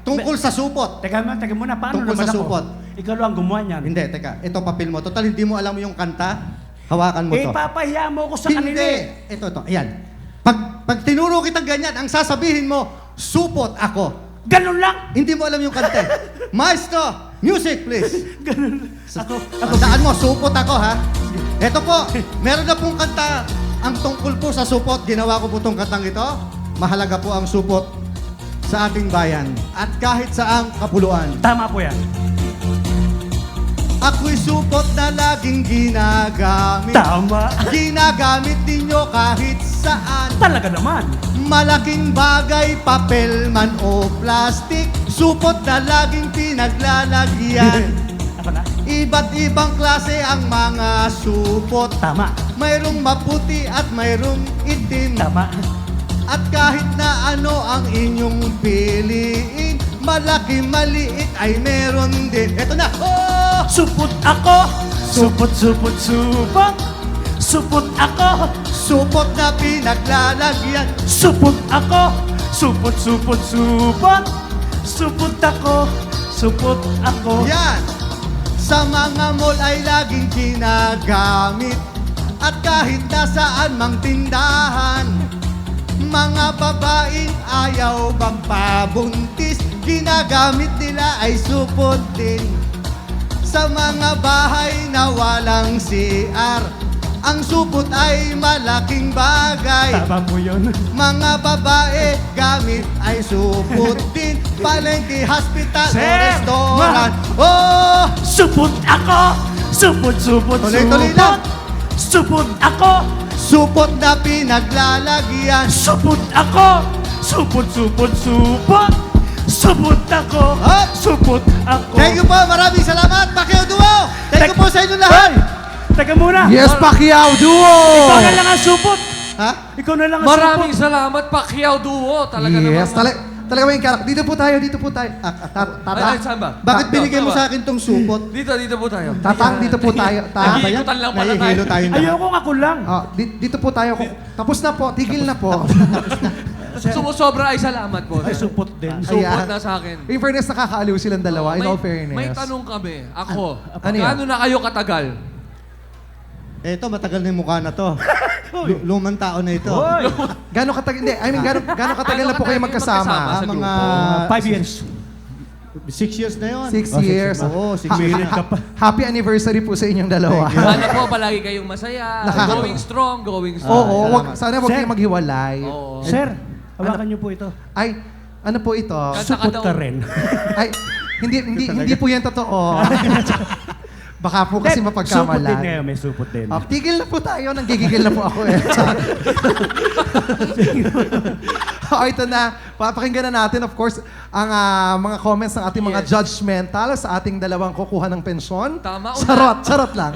Tungkol sa supot. Teka muna. Paano Tungkol naman sa ako? supot. Ikaw lang ang gumawa niyan. Hindi, teka. Ito, papel mo. Total, hindi mo alam yung kanta. Hawakan mo to. Papahiya mo ko sa kanila. Hindi. Ito. Ayan. Pag tinuro kita ganyan, ang sasabihin mo, supot ako. Ganun lang. Hindi mo alam yung kanta. Maestro, music please. Ganun. Tandaan mo, supot ako ha. Ito po, meron na pong kanta ang tungkol po sa supot. Ginawa ko po itong kantang ito. Mahalaga po ang supot sa ating bayan at kahit saang kapuluan. Tama po yan. Ako'y supot na laging ginagamit. Tama. Ginagamit ninyo kahit saan. Talaga naman. Malaking bagay, papel man o plastic. Supot na laging pinaglalagyan. Ako na. Iba't ibang klase ang mga supot. Tama. Mayroong maputi at mayroong itim. Tama. At kahit na ano ang inyong piliin, malaki, maliit ay meron din. Eto na! Oh! Supot ako. Supot. Supot ako. Supot na pinaglalagyan. Supot ako. Supot. supot ako, supot ako. Yan! Sa mga mall ay laging ginagamit. At kahit nasaan mang tindahan, mga babaeng ayaw magpabuntis, ginagamit nila ay supot din. Sa mga bahay na walang CR, ang supot ay malaking bagay. Tama mo yun. Mga babae gamit ay supot din. Palengke, hospital, o Sir! restaurant. Oh! Supot ako, supot, supot, Tuloy-tuloy lang. supot ako, Supot na pinaglalagyan. supot ako, supot, supot, supot. Supot ako, Up! supot ako. Thank you po, maraming salamat, Pacquiao Duo! Thank you po sa inyo lahat! Teka muna. Yes, Pacquiao Duo! Ikaw na lang ang supot. Ha? Ikaw na lang ang Maraming supot. salamat, Pacquiao Duo. Talaga Yes, naman. talaga may karak. Dito po tayo, dito po tayo. Ay, saan ba? Bakit binigay mo sa akin tong supot? Dito po tayo. Tatang, dito po tayo. Nag-iikutan lang pala tayo. Nahihilo tayo na. Ayoko ako lang. Dito po tayo. Tapos na po, tigil na po. Sumusobra ay salamat po. Ay, supot din. Supot Ayan. na sa akin. In fairness, nakakaaliw silang dalawa. In all fairness. May tanong kami. Ako. Ano yan? Gaano na kayo katagal? Eto, matagal na yung mukha na to. Lumang tao na ito. Gano'ng katagal, hindi, I mean, gano'ng katagal na po kayo magkasama? magkasama? Sa Mga 5 years. 6 years na yun. 6 years. Oo, 6 Ha- years. ha- Happy anniversary po sa inyong dalawa. Sana po palagi kayong masaya. Nakaka- Going strong, going strong. Oo, sana huwag Sir. kayong maghiwalay. Oo. Sir, hawakan niyo po ito. Ay, ano po ito? Supot ka rin. Ay, hindi po yan totoo. Baka po kasi Supot din mapagkamalan. ngayon, may supot din. Tigil na po tayo. Nanggigigil na po ako eh. Ito na. Papakinggan na natin, of course, ang mga comments ng ating mga Yes. judgmental sa ating dalawang kukuha ng pensyon. Tama, Charot lang.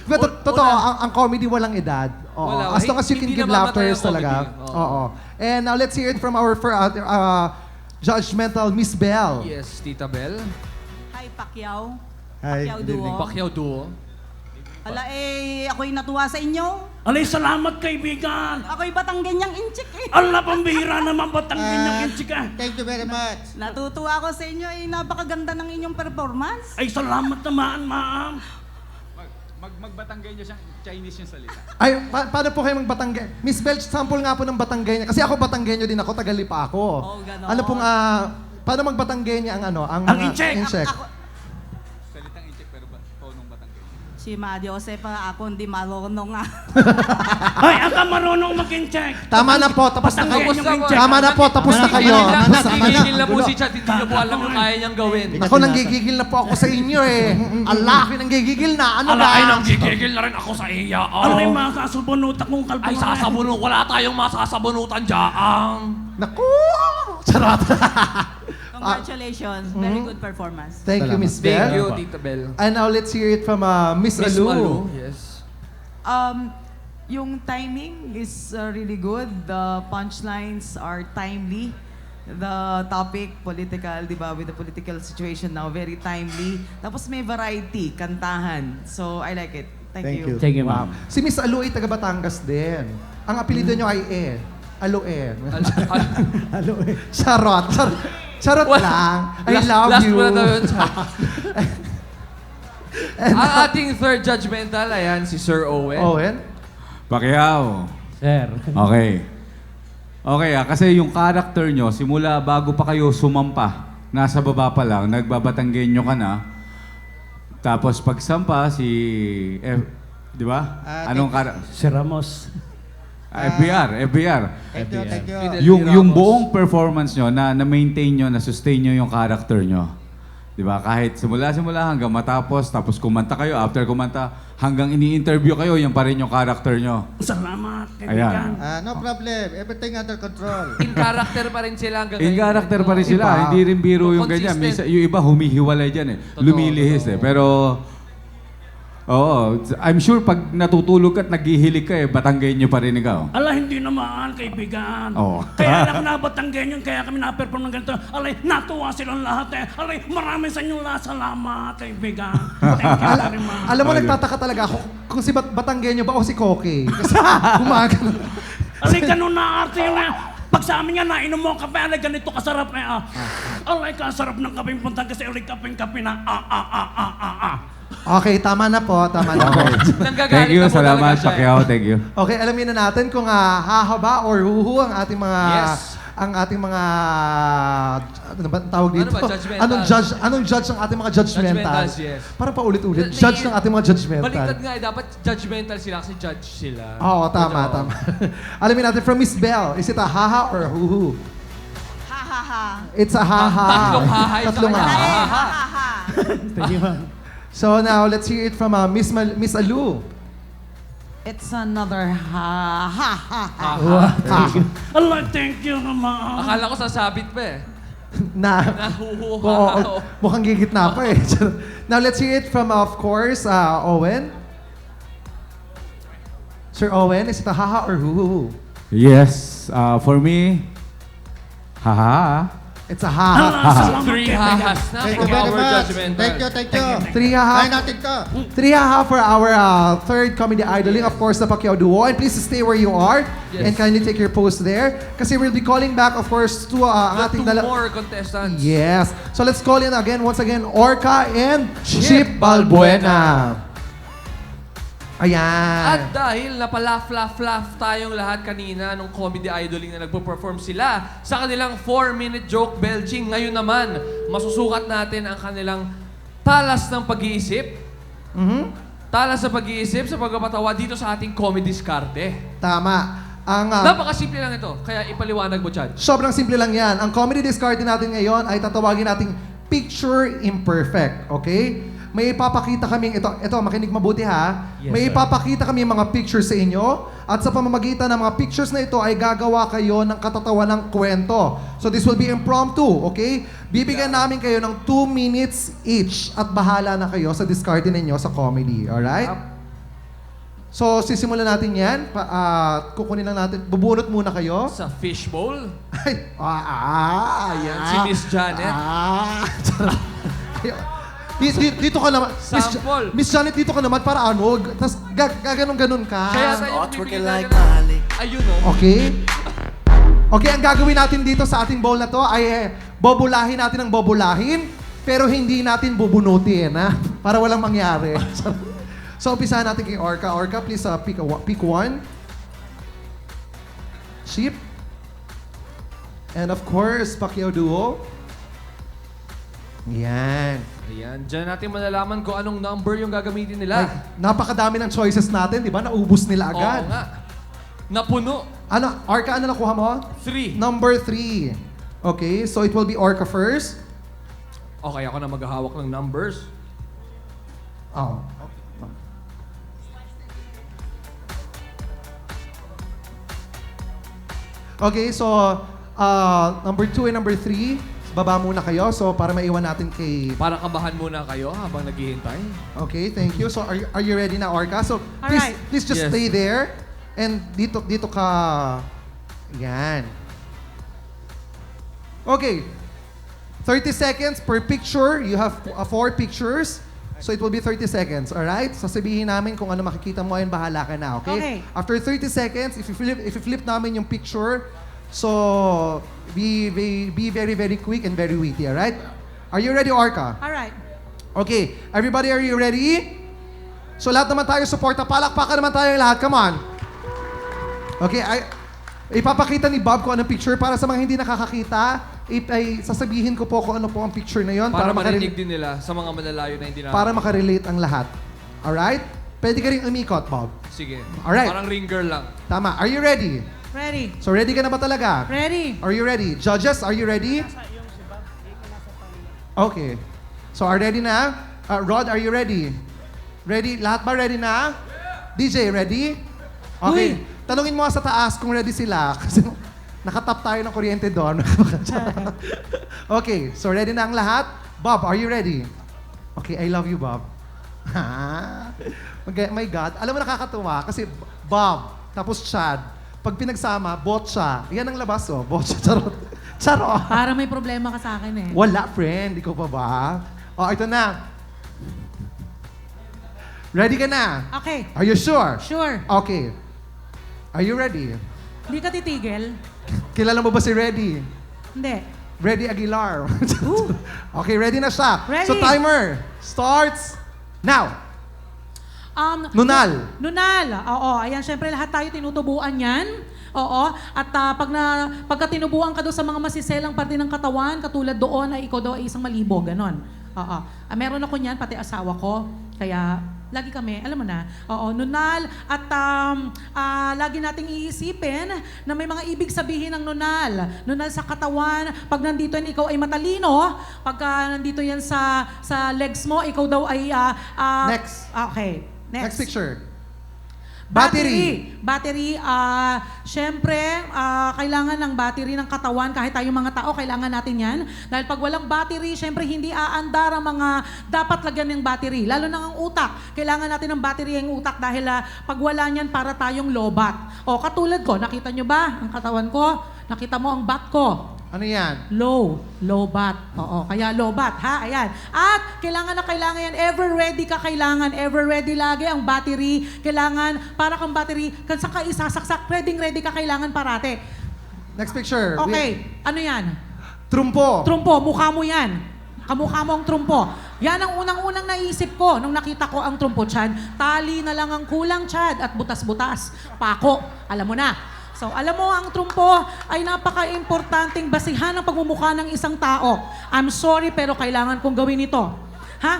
Pero totoo, ang comedy walang edad. Oo. Wala. As long as you can Hindi give namamatay laughters ang comedy. talaga. Oo. Oo. And now let's hear it from our judgmental Miss Belle. Yes, Tita Bel. Hi, Pacquiao. Hi, Pacquiao good evening. Duo. Pacquiao Duo. Ala ako'y natuwa sa inyo. Alay, salamat kaibigan. Ako'y Batangganyang inchik eh. Ala, pambihira naman Batanggin yung inchika. Thank you very much. Natutuwa ako sa inyo napakaganda ng inyong performance. Ay, salamat naman, ma'am. Magbatanggay niyo siyang Chinese yung salita. Ay, paano po kayo magbatanggay? Miss Belle, sample nga po ng Batanggenya. Kasi ako Batanggenyo din ako, Tagalipa ako. Oh, ganon. Ano pong, paano magbatanggenya ang Ang mga incheck. incheck? Salitang incheck pero tonong Batanggay. Si Ma Joseph, ako hindi marunong nga. Ay, ang ka marunong mag-incheck. Tama na po, tapos na kayo. Batanggenya yung incheck. Tama na po, tapos na kayo. Nagigigil na po si Chat. Hindi niyo po alam yung kaya niyang gawin. Ako nanggigigil na po ako sa inyo eh. Ang laki nanggigigil na. Ano Ala, ba? ay, nanggigigil na rin ako sa iya. Alay, masasubunutan kong kalbunan. Ay, sasabunutan. Wala tayong masasabunutan dyan. Naku! Charot. Congratulations. Very good performance. Thank you, Miss Thank you, Belle. Tita Bel. And now let's hear it from Miss Miss Alu. Malu. Yes. Yung timing is really good. The punchlines are timely. The topic, political, di ba? With the political situation now, very timely. Tapos may variety, kantahan. So, I like it. Thank you. Thank you, ma'am. Si Miss Alu ay taga Batangas din. Ang apelido niyo ay Alu Charot. Charot lang. I love last you. mo na daw yun, Chat. Ang ating third judgmental, ayan, si Sir Owen. Owen? Pacquiao. Sir. Okay. Okay kasi yung character nyo, simula bago pa kayo sumampa, nasa baba pa lang, nagbabatanggenyo ka na. Tapos pagsampa, di ba? Anong character? Si Ramos. FBR. Thank you, thank you. Fidel Yung Ramos. buong performance nyo, na-maintain nyo, na-sustain nyo yung character nyo. Di ba? Kahit simula hanggang matapos, tapos kumanta kayo, after kumanta, hanggang ini-interview kayo, yan pa rin yung character nyo. Salamat, kaibigan. No problem. Everything under control. In character pa rin sila hanggang In ngayon. character pa rin sila, Iba. hindi rin biro yung Consistent. ganyan. Minsan, yung iba humihiwalay dyan eh. Totoo, Lumilihis totoo. eh. Pero, oo, I'm sure pag natutulog ka at naghihilig ka eh, Batanggay nyo pa rin ikaw. Ala, hindi naman, kaibigan. Oo. Kaya lang nabatanggen yun, kaya kami na-perform ng ganito. Alay, natuwa silang lahat eh. Alay, maraming sa inyong lahat salamat, kaibigan. Thank you very much. Alam mo, nagtataka talaga ako kung si Batanggenyo ba o si Koke. Kasi gumagano. Alay, ganun na arte yun eh. Pag sa amin nga, nainom mo ang kape, alay ganito kasarap eh. Alay kasarap ng kapeng puntang kasi alay kapeng-kape na Okay, tama na po. Tama na po. Nanggagalit Thank you, na po salamat, talaga siya. Pacquiao. Thank you. Okay, alamin na natin kung hahaba or huhu ang ating mga Yes. ano ba ang tawag Ano dito? ba, judgmental? Anong judge ng ating mga judgmental? Judgmentals, yes. Parang paulit-ulit. Judge ng ating mga judgmental. Baliktad nga dapat judgmental sila kasi judge sila. Oo, tama, Ano? tama. Alamin natin from Miss Bell, is it a haha or a huhu? Ha ha ha. It's a haha. Tatlong haha yung Tatlong sa kanya. haha. Ha ha ha. So now, let's hear it from Miss Alu. It's another ha ha ha ha. Alay, thank you naman. Akala ko sasabit pa eh. Oo, Nahuhuha. mukhang gigitna pa eh. Now, let's hear it from, of course, Owen. Sir Owen, is it a haha or huhu? Yes, for me, haha. It's a haha. 3 hahas na Thank from you very our much. judgmental. Thank you. 3 haha. Kaya natin to. 3 haha for our third comedy idoling, of course, the Pacquiao Duo. And please stay where you are Yes. and kindly take your post there. Kasi we'll be calling back, of course, to ang The ating 2 more contestants. Yes. So let's call in again, once again, Orca and Chip Balbuena. Ayan. At dahil napalaugh-laugh tayong lahat kanina nung comedy idoling na nagpo-perform sila sa kanilang 4-minute joke belching, ngayon naman, masusukat natin ang kanilang talas ng pag-iisip. Talas sa pag-iisip sa pagpapatawa dito sa ating comedy diskarte. Tama. Ang Napakasimple lang ito, kaya ipaliwanag mo, Chad. sobrang simple lang yan. Ang comedy discard natin ngayon ay tatawagin nating picture imperfect. Okay? May ipapakita kaming, ito, makinig mabuti ha. May ipapakita kami mga pictures sa inyo at sa pamamagitan ng mga pictures na ito ay gagawa kayo ng katatawa ng kwento. So this will be impromptu, okay? Bibigyan namin kayo ng 2 minutes each at bahala na kayo sa discard ninyo sa comedy, alright? So sisimulan natin yan. Kukunin lang natin, bubunot muna kayo. Sa fishbowl, Ay, yan. si Miss Janet. Dito ka naman. Sample. Miss Janet, dito ka naman para ano, tapos gaganon-ganon ka. Kaya tayo bibigyan natin ayun o. Okay? Okay, ang gagawin natin dito sa ating bowl na to ay bobulahin natin ang bobulahin, pero hindi natin bubunutin, ha? Para walang mangyari. So, umpisahan natin kay Orca. Orca, please pick one. Chip. And of course, Pacquiao Duo. Yan. Ayan, dyan natin malalaman kung anong number yung gagamitin Ay, nila. napakadami ng choices natin, di ba? Naubos nila agad. Oo nga. Napuno. Ano, Orca, ano nakuha mo? 3. Number 3. Okay, so it will be Orca first. Okay, ako na maghahawak ng numbers. Oh. Okay, so number 2 and number 3, baba muna kayo. So para maiwan natin kay... Para kabahan muna kayo habang naghihintay. Okay, thank you. So are you ready na, Orca? So please, Alright. please just Yes. stay there. And dito ka... Yan. Okay. 30 seconds per picture. You have 4 pictures. So it will be 30 seconds, alright? Sasabihin namin kung ano makikita mo, ayun bahala ka na, okay? Okay. After 30 seconds, if you flip namin yung picture, so be very, very quick and very witty, alright? Are you ready, Orca? Alright. Okay, everybody, are you ready? So lahat naman tayo suporta. Palakpakan naman tayo lahat. Come on. Okay, ipapakita ni Bob kung anong picture. Para sa mga hindi nakakakita, ay sasabihin ko po kung ano po ang picture na yon Para marinig din nila sa mga malalayo na hindi na... para makarelate ang lahat. Alright? Pwede ka rin umikot, Bob. Sige. Alright. Parang ring girl lang. Tama. Are you ready? Ready. So ready ka na ba talaga? Ready. Are you ready? Judges, are you ready? Okay. So are ready na? Rod, are you ready? Ready? Lahat ba ready na? DJ, ready? Okay. Tanungin mo sa taas kung ready sila. Kasi nakatap tayo ng kuryente doon. Okay. So ready na ang lahat? Bob, are you ready? Okay, I love you, Bob. My God. Alam mo nakakatuwa kasi Bob, tapos Chad. Pag pinagsama, Botcha. Yan ang labas, oh. Botcha. Charot. Charot. Para may problema ka sa akin eh. Wala, friend. Ikaw pa ba? Oh, ito na. Ready ka na? Okay. Are you sure? Sure. Okay. Are you ready? Hindi ka titigil. Kilala mo ba si Reddy? Hindi. Reddy Aguilar. Okay, ready na siya. Ready. So timer starts now. Nunal. Nunal. Oo, ayan, syempre lahat tayo tinutubuan yan. Oo, at pagka tinubuan ka doon sa mga masiselang parte ng katawan, katulad doon ay ikaw daw ay isang malibo, ganon. Oo. Meron ako niyan, pati asawa ko. Kaya, lagi kami, alam mo na, oo, nunal. At lagi nating iisipin na may mga ibig sabihin ng nunal. Nunal sa katawan. Pag nandito yan, ikaw ay matalino. Pagka nandito yan sa legs mo, ikaw daw ay... Next. Okay. Next picture. Battery. Battery, syempre, kailangan ng battery ng katawan. Kahit tayong mga tao, kailangan natin yan. Dahil pag walang battery, syempre hindi aandar ang mga dapat lagyan ng battery. Lalo na ang utak. Kailangan natin ng battery ang utak dahil pag wala niyan, para tayong lobat. O, katulad ko, nakita nyo ba ang katawan ko? Nakita mo ang bat ko? Ano yan? Low bat. Oo, kaya low bat, ha? Ayan. At kailangan yan, ever ready ka kailangan, ever ready lagi ang battery. Kailangan, para kang battery, saan ka isasaksak, ready ka kailangan parate. Next picture. Okay, ano yan? Trumpo. Trumpo, mukha mo yan. Kamukha mo ang trumpo. Yan ang unang-unang naisip ko nung nakita ko ang trumpo, Chad. Tali na lang ang kulang, Chad, at butas-butas. Pako, alam mo na. So, alam mo, ang trumpo ay napaka-importanting basihan ng pagmumukha ng isang tao. I'm sorry, pero kailangan kong gawin ito. Ha?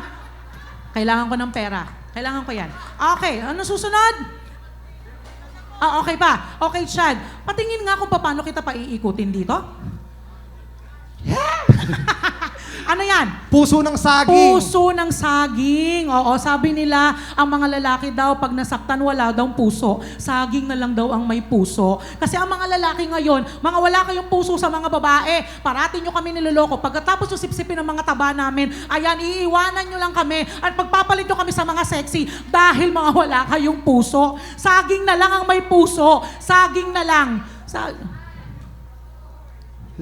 Kailangan ko ng pera. Kailangan ko yan. Okay, ano susunod? Okay pa. Okay, Chad. Patingin nga kung paano kita paiikutin dito. Ano yan? Puso ng saging. Puso ng saging. Oo, sabi nila, ang mga lalaki daw, pag nasaktan, wala daw puso. Saging na lang daw ang may puso. Kasi ang mga lalaki ngayon, mga wala kayong puso sa mga babae. Parati nyo kami niloloko. Pagkatapos susipsipin ng mga taba namin, ayan, iiwanan nyo lang kami at pagpapalit nyo kami sa mga sexy dahil mga wala kayong puso. Saging na lang ang may puso. Saging na lang.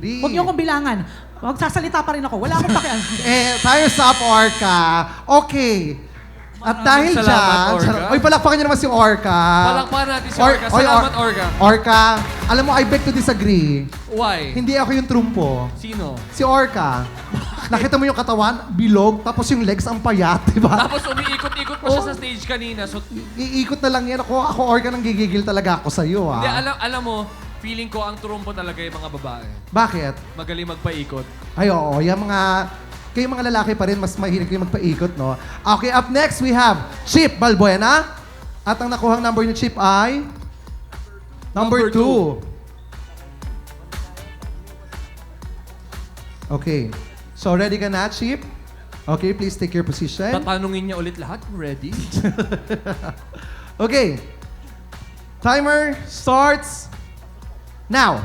Huwag nyo akong bilangan. Magsasalita pa rin ako. Wala akong pakialam. Time's up, Orca. Okay. At dahil salamat, dyan... Orca. Oy, palakpakan niyo naman si Orca. Palakpakan natin si Orca. Salamat, Orca. Orca, alam mo, I beg to disagree. Why? Hindi ako yung trumpo. Sino? Si Orca. Nakita mo yung katawan, bilog, tapos yung legs ang payat, di ba? Tapos umiikot-ikot pa siya sa stage kanina. So, Iikot na lang yan. Ako Orca, nang gigigil talaga ako sa'yo, ha? hindi, alam mo, feeling ko ang trumpo talaga yung mga babae. Bakit? Magaling magpaikot. Ay, oo. Yung kayong mga lalaki pa rin, mas mahilig kayo magpaikot, no? Okay, up next, we have Chip Balbuena. At ang nakuhang number ni Chip ay... Number 2. Okay. So, ready ka na, Chip? Okay, please take your position. Tatanungin niya ulit lahat. Ready? Okay. Timer starts now.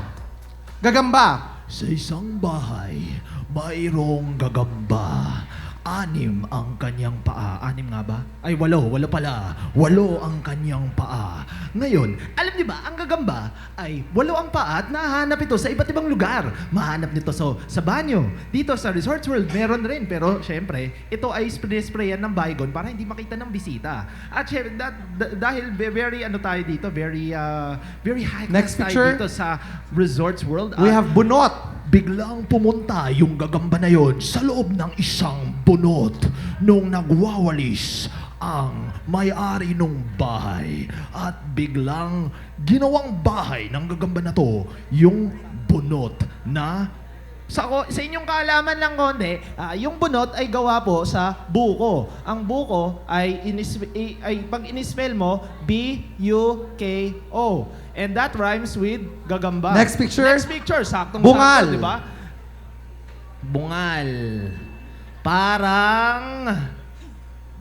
Gagamba. Sa isang bahay, mayroong gagamba. 6 ang kanyang paa. 6 nga ba? Ay, 8. 8 pala. 8 ang kanyang paa. Ngayon, alam niyo ba, ang gagamba ay 8 ang paa at nahanap ito sa iba't ibang lugar. Mahanap nito sa banyo. Dito sa Resorts World, meron rin. Pero, syempre, ito ay sprayan ng Baygon para hindi makita ng bisita. At syempre, dahil very, tayo dito, very high class Next tayo picture. dito sa Resorts World. We have Bunot. Biglang pumunta yung gagamba na yon sa loob ng isang bunot nung nagwawalis ang may-ari nung bahay. At biglang ginawang bahay ng gagamba na to yung bunot na sa inyong kaalaman lang konti, yung bunot ay gawa po sa buko. Ang buko ay pag in-spell mo, B-U-K-O. And that rhymes with gagamba. Next picture. Next picture, saktong Bungal. sakto, di ba? Bungal. Parang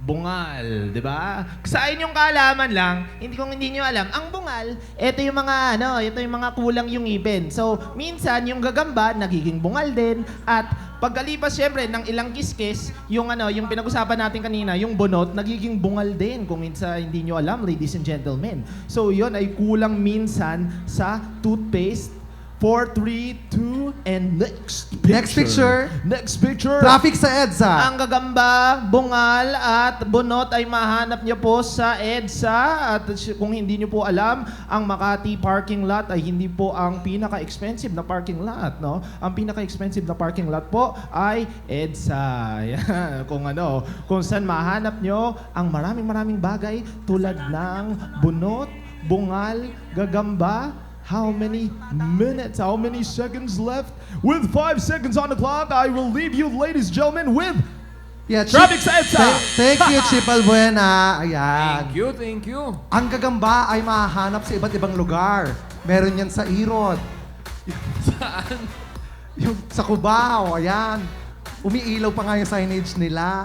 bungal, di ba? Sa inyong kaalaman lang, hindi niyo alam, ang bungal, ito yung mga kulang yung ngipin. So, minsan yung gagamba nagiging bungal din at pagkalipas syempre ng ilang kiskis, yung pinag-usapan natin kanina, yung bunot nagiging bungal din kung minsan hindi niyo alam, ladies and gentlemen. So, yon ay kulang minsan sa toothpaste 4, 3, 2, and next picture. Next picture. Next picture. Traffic sa EDSA. Ang gagamba, bungal, at bunot ay mahanap niyo po sa EDSA. At kung hindi niyo po alam, ang Makati parking lot ay hindi po ang pinaka-expensive na parking lot, no? Ang pinaka-expensive na parking lot po ay EDSA. Yan. Kung saan mahanap niyo ang maraming bagay tulad ng bunot, bungal, gagamba. How many minutes, how many seconds left? With 5 seconds on the clock, I will leave you, ladies and gentlemen, with Yeah, Traffic sa EDSA. Thank you, Chip Albuena. Ayan. Thank you. Ang gagamba ay mahanap sa iba't ibang lugar. Meron yan sa Irod. Saan? Yung sa Cubao, ayan. Umiilaw pa nga yung signage nila.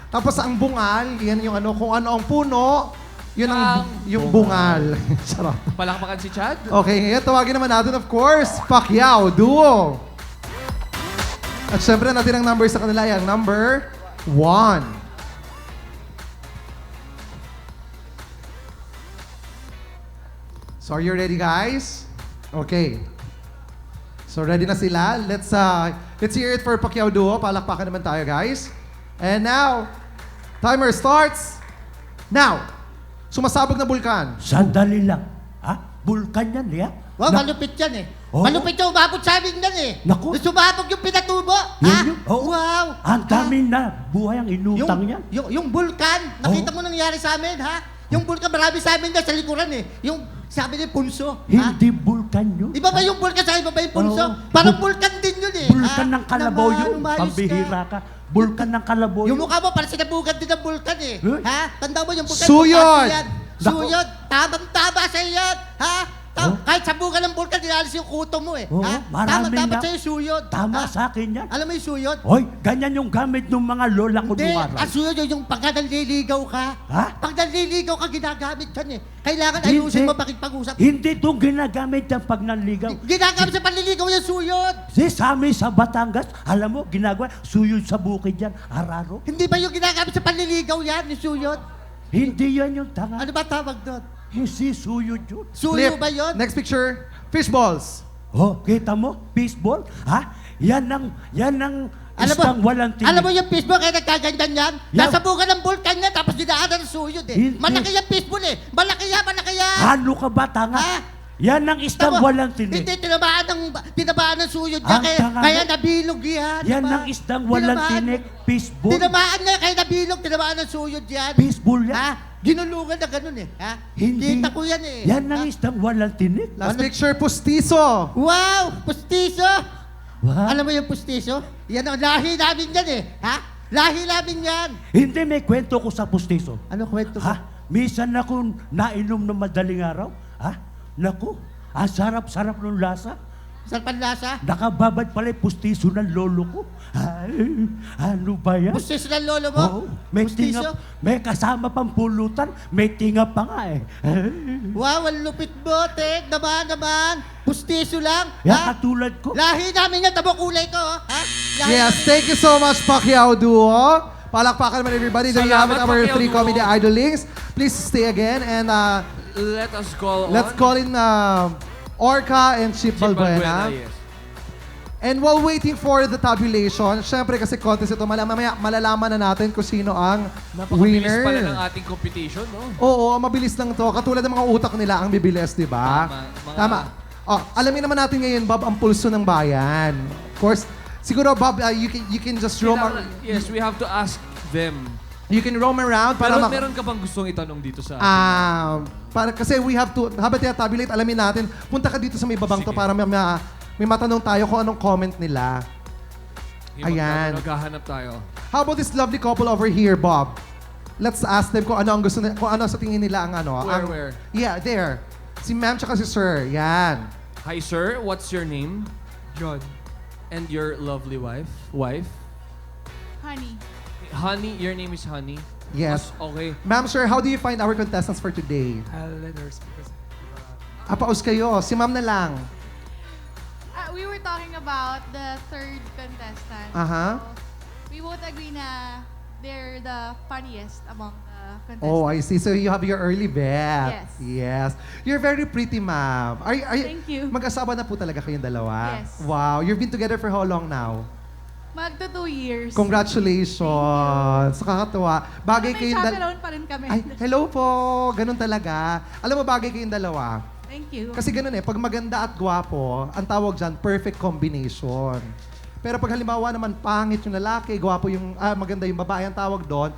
Tapos ang bungal, yan yung kung ano ang puno, yun ang yung bungal. Sarap. Palakpakan si Chad? Okay, ngayon tawagin naman natin, of course, Pacquiao Duo. At syempre natin ang number sa kanila, yung number 1. So are you ready, guys? Okay. So ready na sila. Let's hear it for Pacquiao Duo. Palakpakan naman tayo, guys. And now, timer starts now. Sumasabog na bulkan. Sandali lang. Ha? Bulkan yan, Lia? Wow, malupit yan eh. Oh. Malupit yung umabot sa amin yan eh. Naku. Sumabog yung pinatubo. Yun yun. Oh. Wow. Ang dami na buhay ang inutang yan. Yung vulkan, nakita mo nangyari sa amin, ha? Yung vulkan, marami sa amin na sa likuran eh. Yung sabi ni Punso. Hindi bulkan yun. Iba ba yung vulkan sa iba ba yung Punso? Oo. Parang vulkan din yun eh. Bulkan ng kalabaw Naman, yun. umayos Pambihira ka. Bulkan ng kalabaw Yung yun. mukha mo, parang sinabugan din ng vulkan eh. Huh? Ha? Tanda mo yung vulkan. Suyod! vulkan yan. Naku. Suyod! Tama sa yan! Ha? Kahit sa bukan ng vulkan, dinalis yung kuto mo eh. Oo, Ha? marami Dapat na. sa'yo suyod. Tama Ha? sa akin yan. Alam mo yung suyod? Hoy, ganyan yung gamit ng mga lola ko Hindi, nung araw. ang suyod yung pagka nanliligaw ka. Ha? Pag nanliligaw ka, ginagamit yan eh. Kailangan Hindi. ayusin mo pakipag-usap. Hindi itong ginagamit yan pag nanligaw. Ginagamit sa panliligaw yung suyod. Sa amin sa Batangas, alam mo, ginagawa, suyod sa bukid yan, araro. Hindi ba yung ginagamit sa panliligaw yan, yung suyod? Hindi yan yung tanga. Ano ba tawag doon? Hindi suyod yun. Suyo Flip. ba yun? Next picture. Fish balls. Oh, kita mo? Baseball? Ha? Yan ang isang walang tinig. Alam mo yung fishball kaya nagkaganyan yan? Yan. Nasa buka ng vulkan yan, tapos dinaanan ng suyod eh. Hindi. Malaki yung fishball eh. Malaki yan. Ano ka ba, tanga? Ha? Yan ang isang Tama. walang tinig. Hindi, tinamaan ng suyod niya, Ang tanga kaya mo. nabilog yan. Yan diba? ang isang walang Tinamaan- tinig. Baseball. Tinamaan niya, kaya tinamaan ng suyod yan. Baseball yan. Ha? Ginulungan na ganun eh. Ha? Hindi. Kita ko yan eh. Yan ang Ha? isang walang tinig. Last picture, pustiso. Wow! Pustiso! Wow. Alam mo yung pustiso? Yan ang lahi namin yan eh. Ha? Lahi namin yan. Hindi, may kwento ko sa pustiso. Ano kwento mo? Ha? Minsan akong nainom ng madaling araw. Ha? Naku, ang sarap-sarap ng lasa. Saan panlasa? Nakababad pala yung pustiso ng lolo ko. Ay, ano ba yan? Pustiso ng lolo mo? Oo, may Pustiso? tinga, may kasama pang pulutan, may tinga pa nga eh. Wow, ang lupit mo, Tek. Naman. Pustiso lang. Yan Ha? katulad ko. Lahi namin yan. Tabo kulay ko. Oh. Ha? Lahi Yes, namin- thank you so much, Pacquiao Duo. Palakpakan naman everybody. There you have it, Salamat, our Pacquiao 3 Duo. comedy idolings. Please stay again and Let us call let's on call in Orca and Chip Chip Balbuena. yes. And while waiting for the tabulation, syempre kasi contest ito, mamaya malalaman na natin kung sino ang Napakabilis winner. pala ng ating competition, no? Oo, mabilis lang to. Katulad ng mga utak nila ang bibilis, di ba? Tama. Oh, alamin naman natin ngayon, Bob, ang pulso ng bayan. Of course, siguro, Bob, you can just roam Yes, we have to ask them. you can roam around para Pero meron ka bang gustong itanong dito sa atin? para kasi we have to, habang tabulate, alamin natin, punta ka dito sa may babang to Sige. para may matanong tayo kung anong comment nila. Ayan. Maghahanap tayo. How about this lovely couple over here, Bob? Let's ask them kung ano ang gusto kung ano sa tingin nila ang ano. Where? Yeah, there. Si ma'am tsaka si sir. Yan. Hi, sir. What's your name? John. And your lovely wife? Honey. Honey? Your name is Honey? Yes. Okay. Ma'am, sir, how do you find our contestants for today? I'll let her speak. Paus kayo. Si ma'am na lang. We were talking about the third contestant. Aha. So, we both agree na they're the funniest among the contestant. Oh, I see. So you have your early bet. Yes. Yes. You're very pretty, ma'am. Thank you. Mag-asawa na po talaga kayong dalawa? Yes. Wow. You've been together for how long now? Magto 2 years. Congratulations. Nakakatuwa. Bagay May kayong chaperone pa rin kami. Ay, hello po. Ganun talaga. Alam mo, bagay kayong dalawa. Thank you. Kasi ganun pag maganda at gwapo, ang tawag dyan, perfect combination. Pero pag halimbawa naman, pangit yung lalaki, gwapo yung, maganda yung babae, ang tawag doon,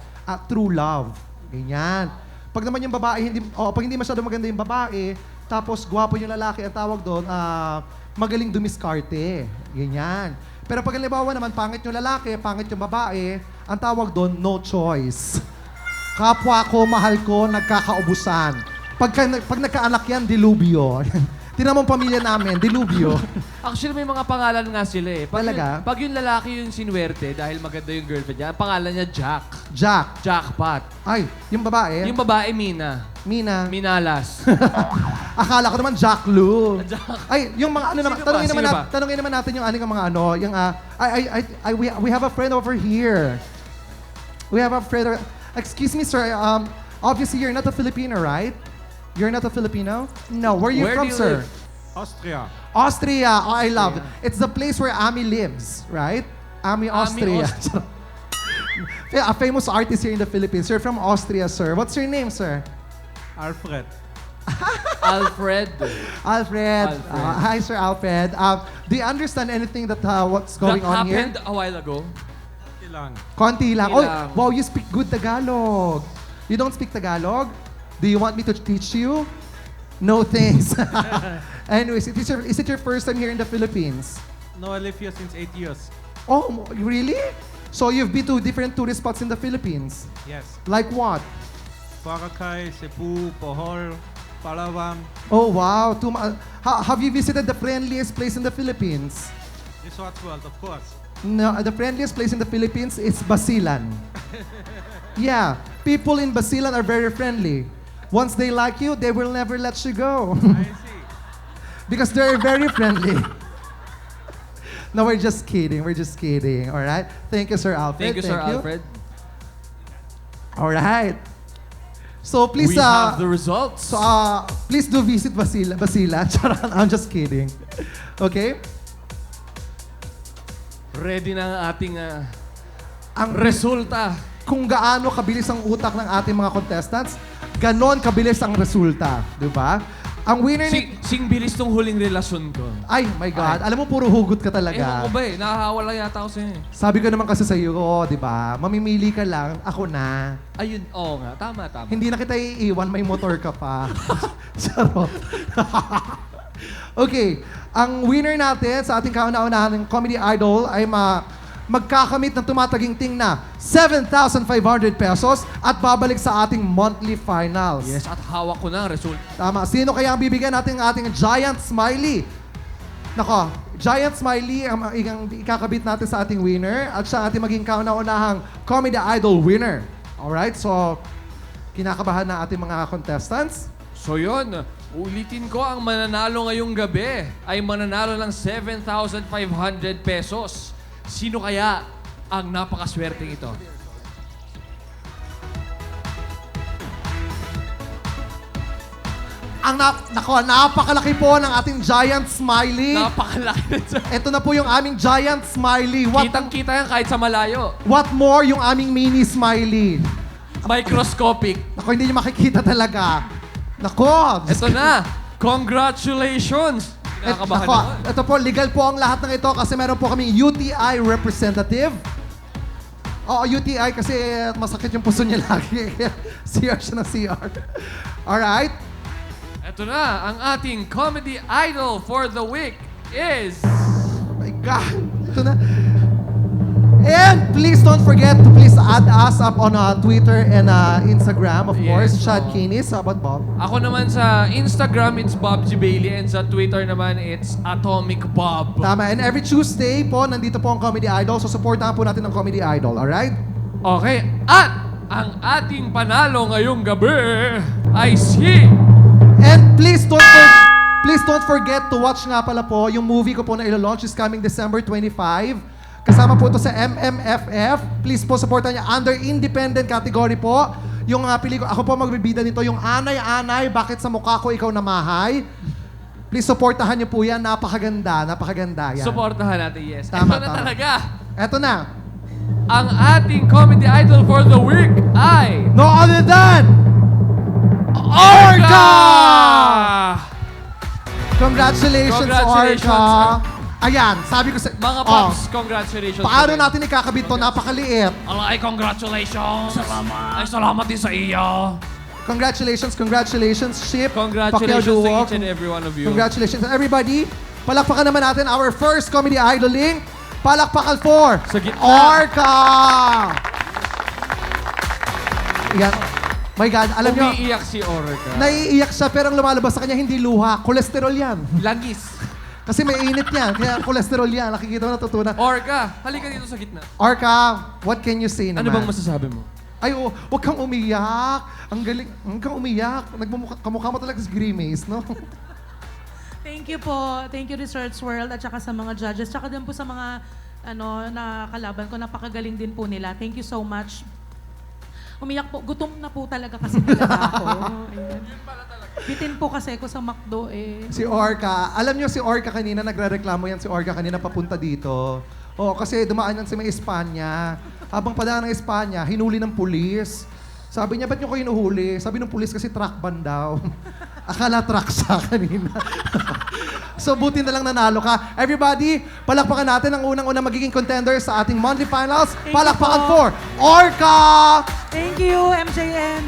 true love. Ganyan. Pag naman yung babae, pag hindi masyado maganda yung babae, tapos gwapo yung lalaki, ang tawag doon, magaling dumiskarte. Ganyan. Pero pag halimbawa naman, pangit yung lalaki, pangit yung babae, ang tawag doon, no choice. Kapwa ko, mahal ko, nagkakaubusan. Pag nagkaanak yan, dilubyo. Tingnan mo ang pamilya namin, dilubyo. Actually, may mga pangalan nga sila eh. Talaga? Pag yung lalaki yung sinuwerte, dahil maganda yung girlfriend niya, ang pangalan niya Jack. Jack. Jackpot. Ay, yung babae? Yung babae, Mina. Mina. Minalas. Akala ko naman Jack Lou. Jack. Ay, yung mga ano naman, Sino ba? tanungin naman natin yung aning mga ano, yung we have a friend over here. We have a friend. Excuse me, sir. Obviously you're not a Filipino, right? You're not a Filipino? No. Where are you Where from, do you sir? live? Austria. Austria. Oh, I love it. It's the place where Ami lives, right? Ami, Austria. A famous artist here in the Philippines. You're from Austria, sir. What's your name, sir? Alfred. Alfred. Alfred. Alfred. Hi, Sir Alfred. Do you understand anything that what's going That on here? happened a while ago. Ilang. Konti lang. Konti Oh, lang. wow, you speak good Tagalog. You don't speak Tagalog? Do you want me to teach you? No, thanks. Anyways, is it your first time here in the Philippines? No, I live here since 8 years. Oh, really? So you've been to different tourist spots in the Philippines? Yes. Like what? Boracay, Cebu, Bohol, Palawan. Oh, wow. Have you visited the friendliest place in the Philippines? Resort World, of course. No, the friendliest place in the Philippines is Basilan. Yeah, people in Basilan are very friendly. Once they like you, they will never let you go. I see. Because they're very friendly. No, we're just kidding. We're just kidding. All right? Thank you, Sir Alfred. Thank you, Sir Alfred. All right. So please, We have the results. so please do visit Basilan. Charot, I'm just kidding. Okay? Ready na ang ating Ang resulta. Kung gaano kabilis ang utak ng ating mga contestants, ganon kabilis ang resulta. Di ba? Ang winner ni... Sing bilis tong huling relasyon ko. Ay, my God. Alam mo, puro hugot ka Ewan talaga. ko ba eh. Nakakawala yata ako sa'yo eh. Sabi ko naman kasi sa iyo, di ba? Mamimili ka lang, ako na. Ayun, oo nga. Tama. Hindi na kita iiwan, may motor ka pa. Charot. Okay, ang winner natin sa ating kauna-unahan ng Comedy Idol ay magkakamit ng tumataginting na 7,500 pesos at babalik sa ating monthly finals. Yes, at hawak ko na ang resulta. Tama. Sino kaya ang bibigyan natin ng ating Giant Smiley? Nako, Giant Smiley ang ikakabit natin sa ating winner at siya ang ating maging kauna-unahang Comedy Idol winner. Alright, so kinakabahan na ating mga contestants. So yun, ulitin ko, ang mananalo ngayong gabi ay mananalo ng 7,500 pesos. Sino kaya ang napakaswerteng ito? Napakalaki po ng ating Giant Smiley. Napakalaki na siya. Ito na po yung aming Giant Smiley. Kitang-kita yan kahit sa malayo. What more yung aming Mini Smiley? Microscopic. Nako, hindi nyo makikita talaga. Nako! Ito na. Congratulations! Nakakabahan Nako, ako. ito po, legal po ang lahat ng ito kasi meron po kaming UTI representative. Oo, UTI kasi masakit yung puso niya lagi. CR siya ng CR. Alright? Ito na, ang ating comedy idol for the week is... Oh my God! Ito na. And please don't forget to please add us up on Twitter and Instagram, of course. Yes, Chad oo. Kinis, how about Bob? Ako naman sa Instagram, it's Bob G. Bailey. And sa Twitter naman, it's Atomic Bob. Tama. And every Tuesday po, nandito po ang Comedy Idol. So supportahan po natin ang Comedy Idol, alright? Okay. At ang ating panalo ngayong gabi ay si... And please don't forget to watch nga pala po yung movie ko po na ilo-launch is coming December 25. Kasama po ito sa MMFF. Please po supportan niya under independent category po. yung pelikula. Ako po magbibida nito, yung Anay-Anay, Bakit sa Mukha Ko Ikaw Namahay. Please supportahan niyo po yan. Napakaganda. Napakaganda yan. Supportahan natin, yes. Tama, Ito na tama. talaga. Eto na. Ang ating comedy idol for the week ay... No other than... Orca! Congratulations, Congratulations. Orca. Ayan, sabi ko sa... Mga Pops, congratulations. Paano natin ikakabit to? Napakaliit. Ay, congratulations. Salamat. Ay, salamat din sa iyo. Congratulations, Ship. Congratulations Pacquiao to Duo. each and every one of you. Congratulations to everybody. Palakpakan naman natin our first comedy idoling. Palakpakan for Sa gitna. Orca! Yan. My God, alam nyo, Umiiyak si Orca. naiiyak siya pero ang lumalabas sa kanya hindi luha. Cholesterol yan. Langis. Kasi may init yan. Kaya cholesterol yan. Nakikita mo natutunan. Orca, halika dito sa gitna. Orca, what can you say naman? Ano bang masasabi mo? Ay, oh, huwag kang umiyak. Ang galing. Huwag kang umiyak. Kamukha mo talaga si Grimace, no? Thank you po. Thank you Research World at saka sa mga judges. Tsaka din po sa mga nakalaban ko. Napakagaling din po nila. Thank you so much. Umiyak po. Gutom na po talaga kasi talaga ako. Ayan. Bitin po kasi ako sa McDo eh. Si Orca. Alam niyo si Orca kanina, nagre-reklamo yan si Orca kanina papunta dito. Oo, kasi dumaan yan sa may Espanya. Habang padaan ng Espanya, hinuli ng pulis. Sabi niya, ba't niyo ko hinuhuli? Sabi ng pulis kasi truck ban daw. Akala truck siya kanina. So, buti na lang nanalo ka. Everybody, palakpakan natin ang unang-unang magiging contender sa ating monthly finals. Thank you Palakpakan po. for Orca! Thank you, MJN.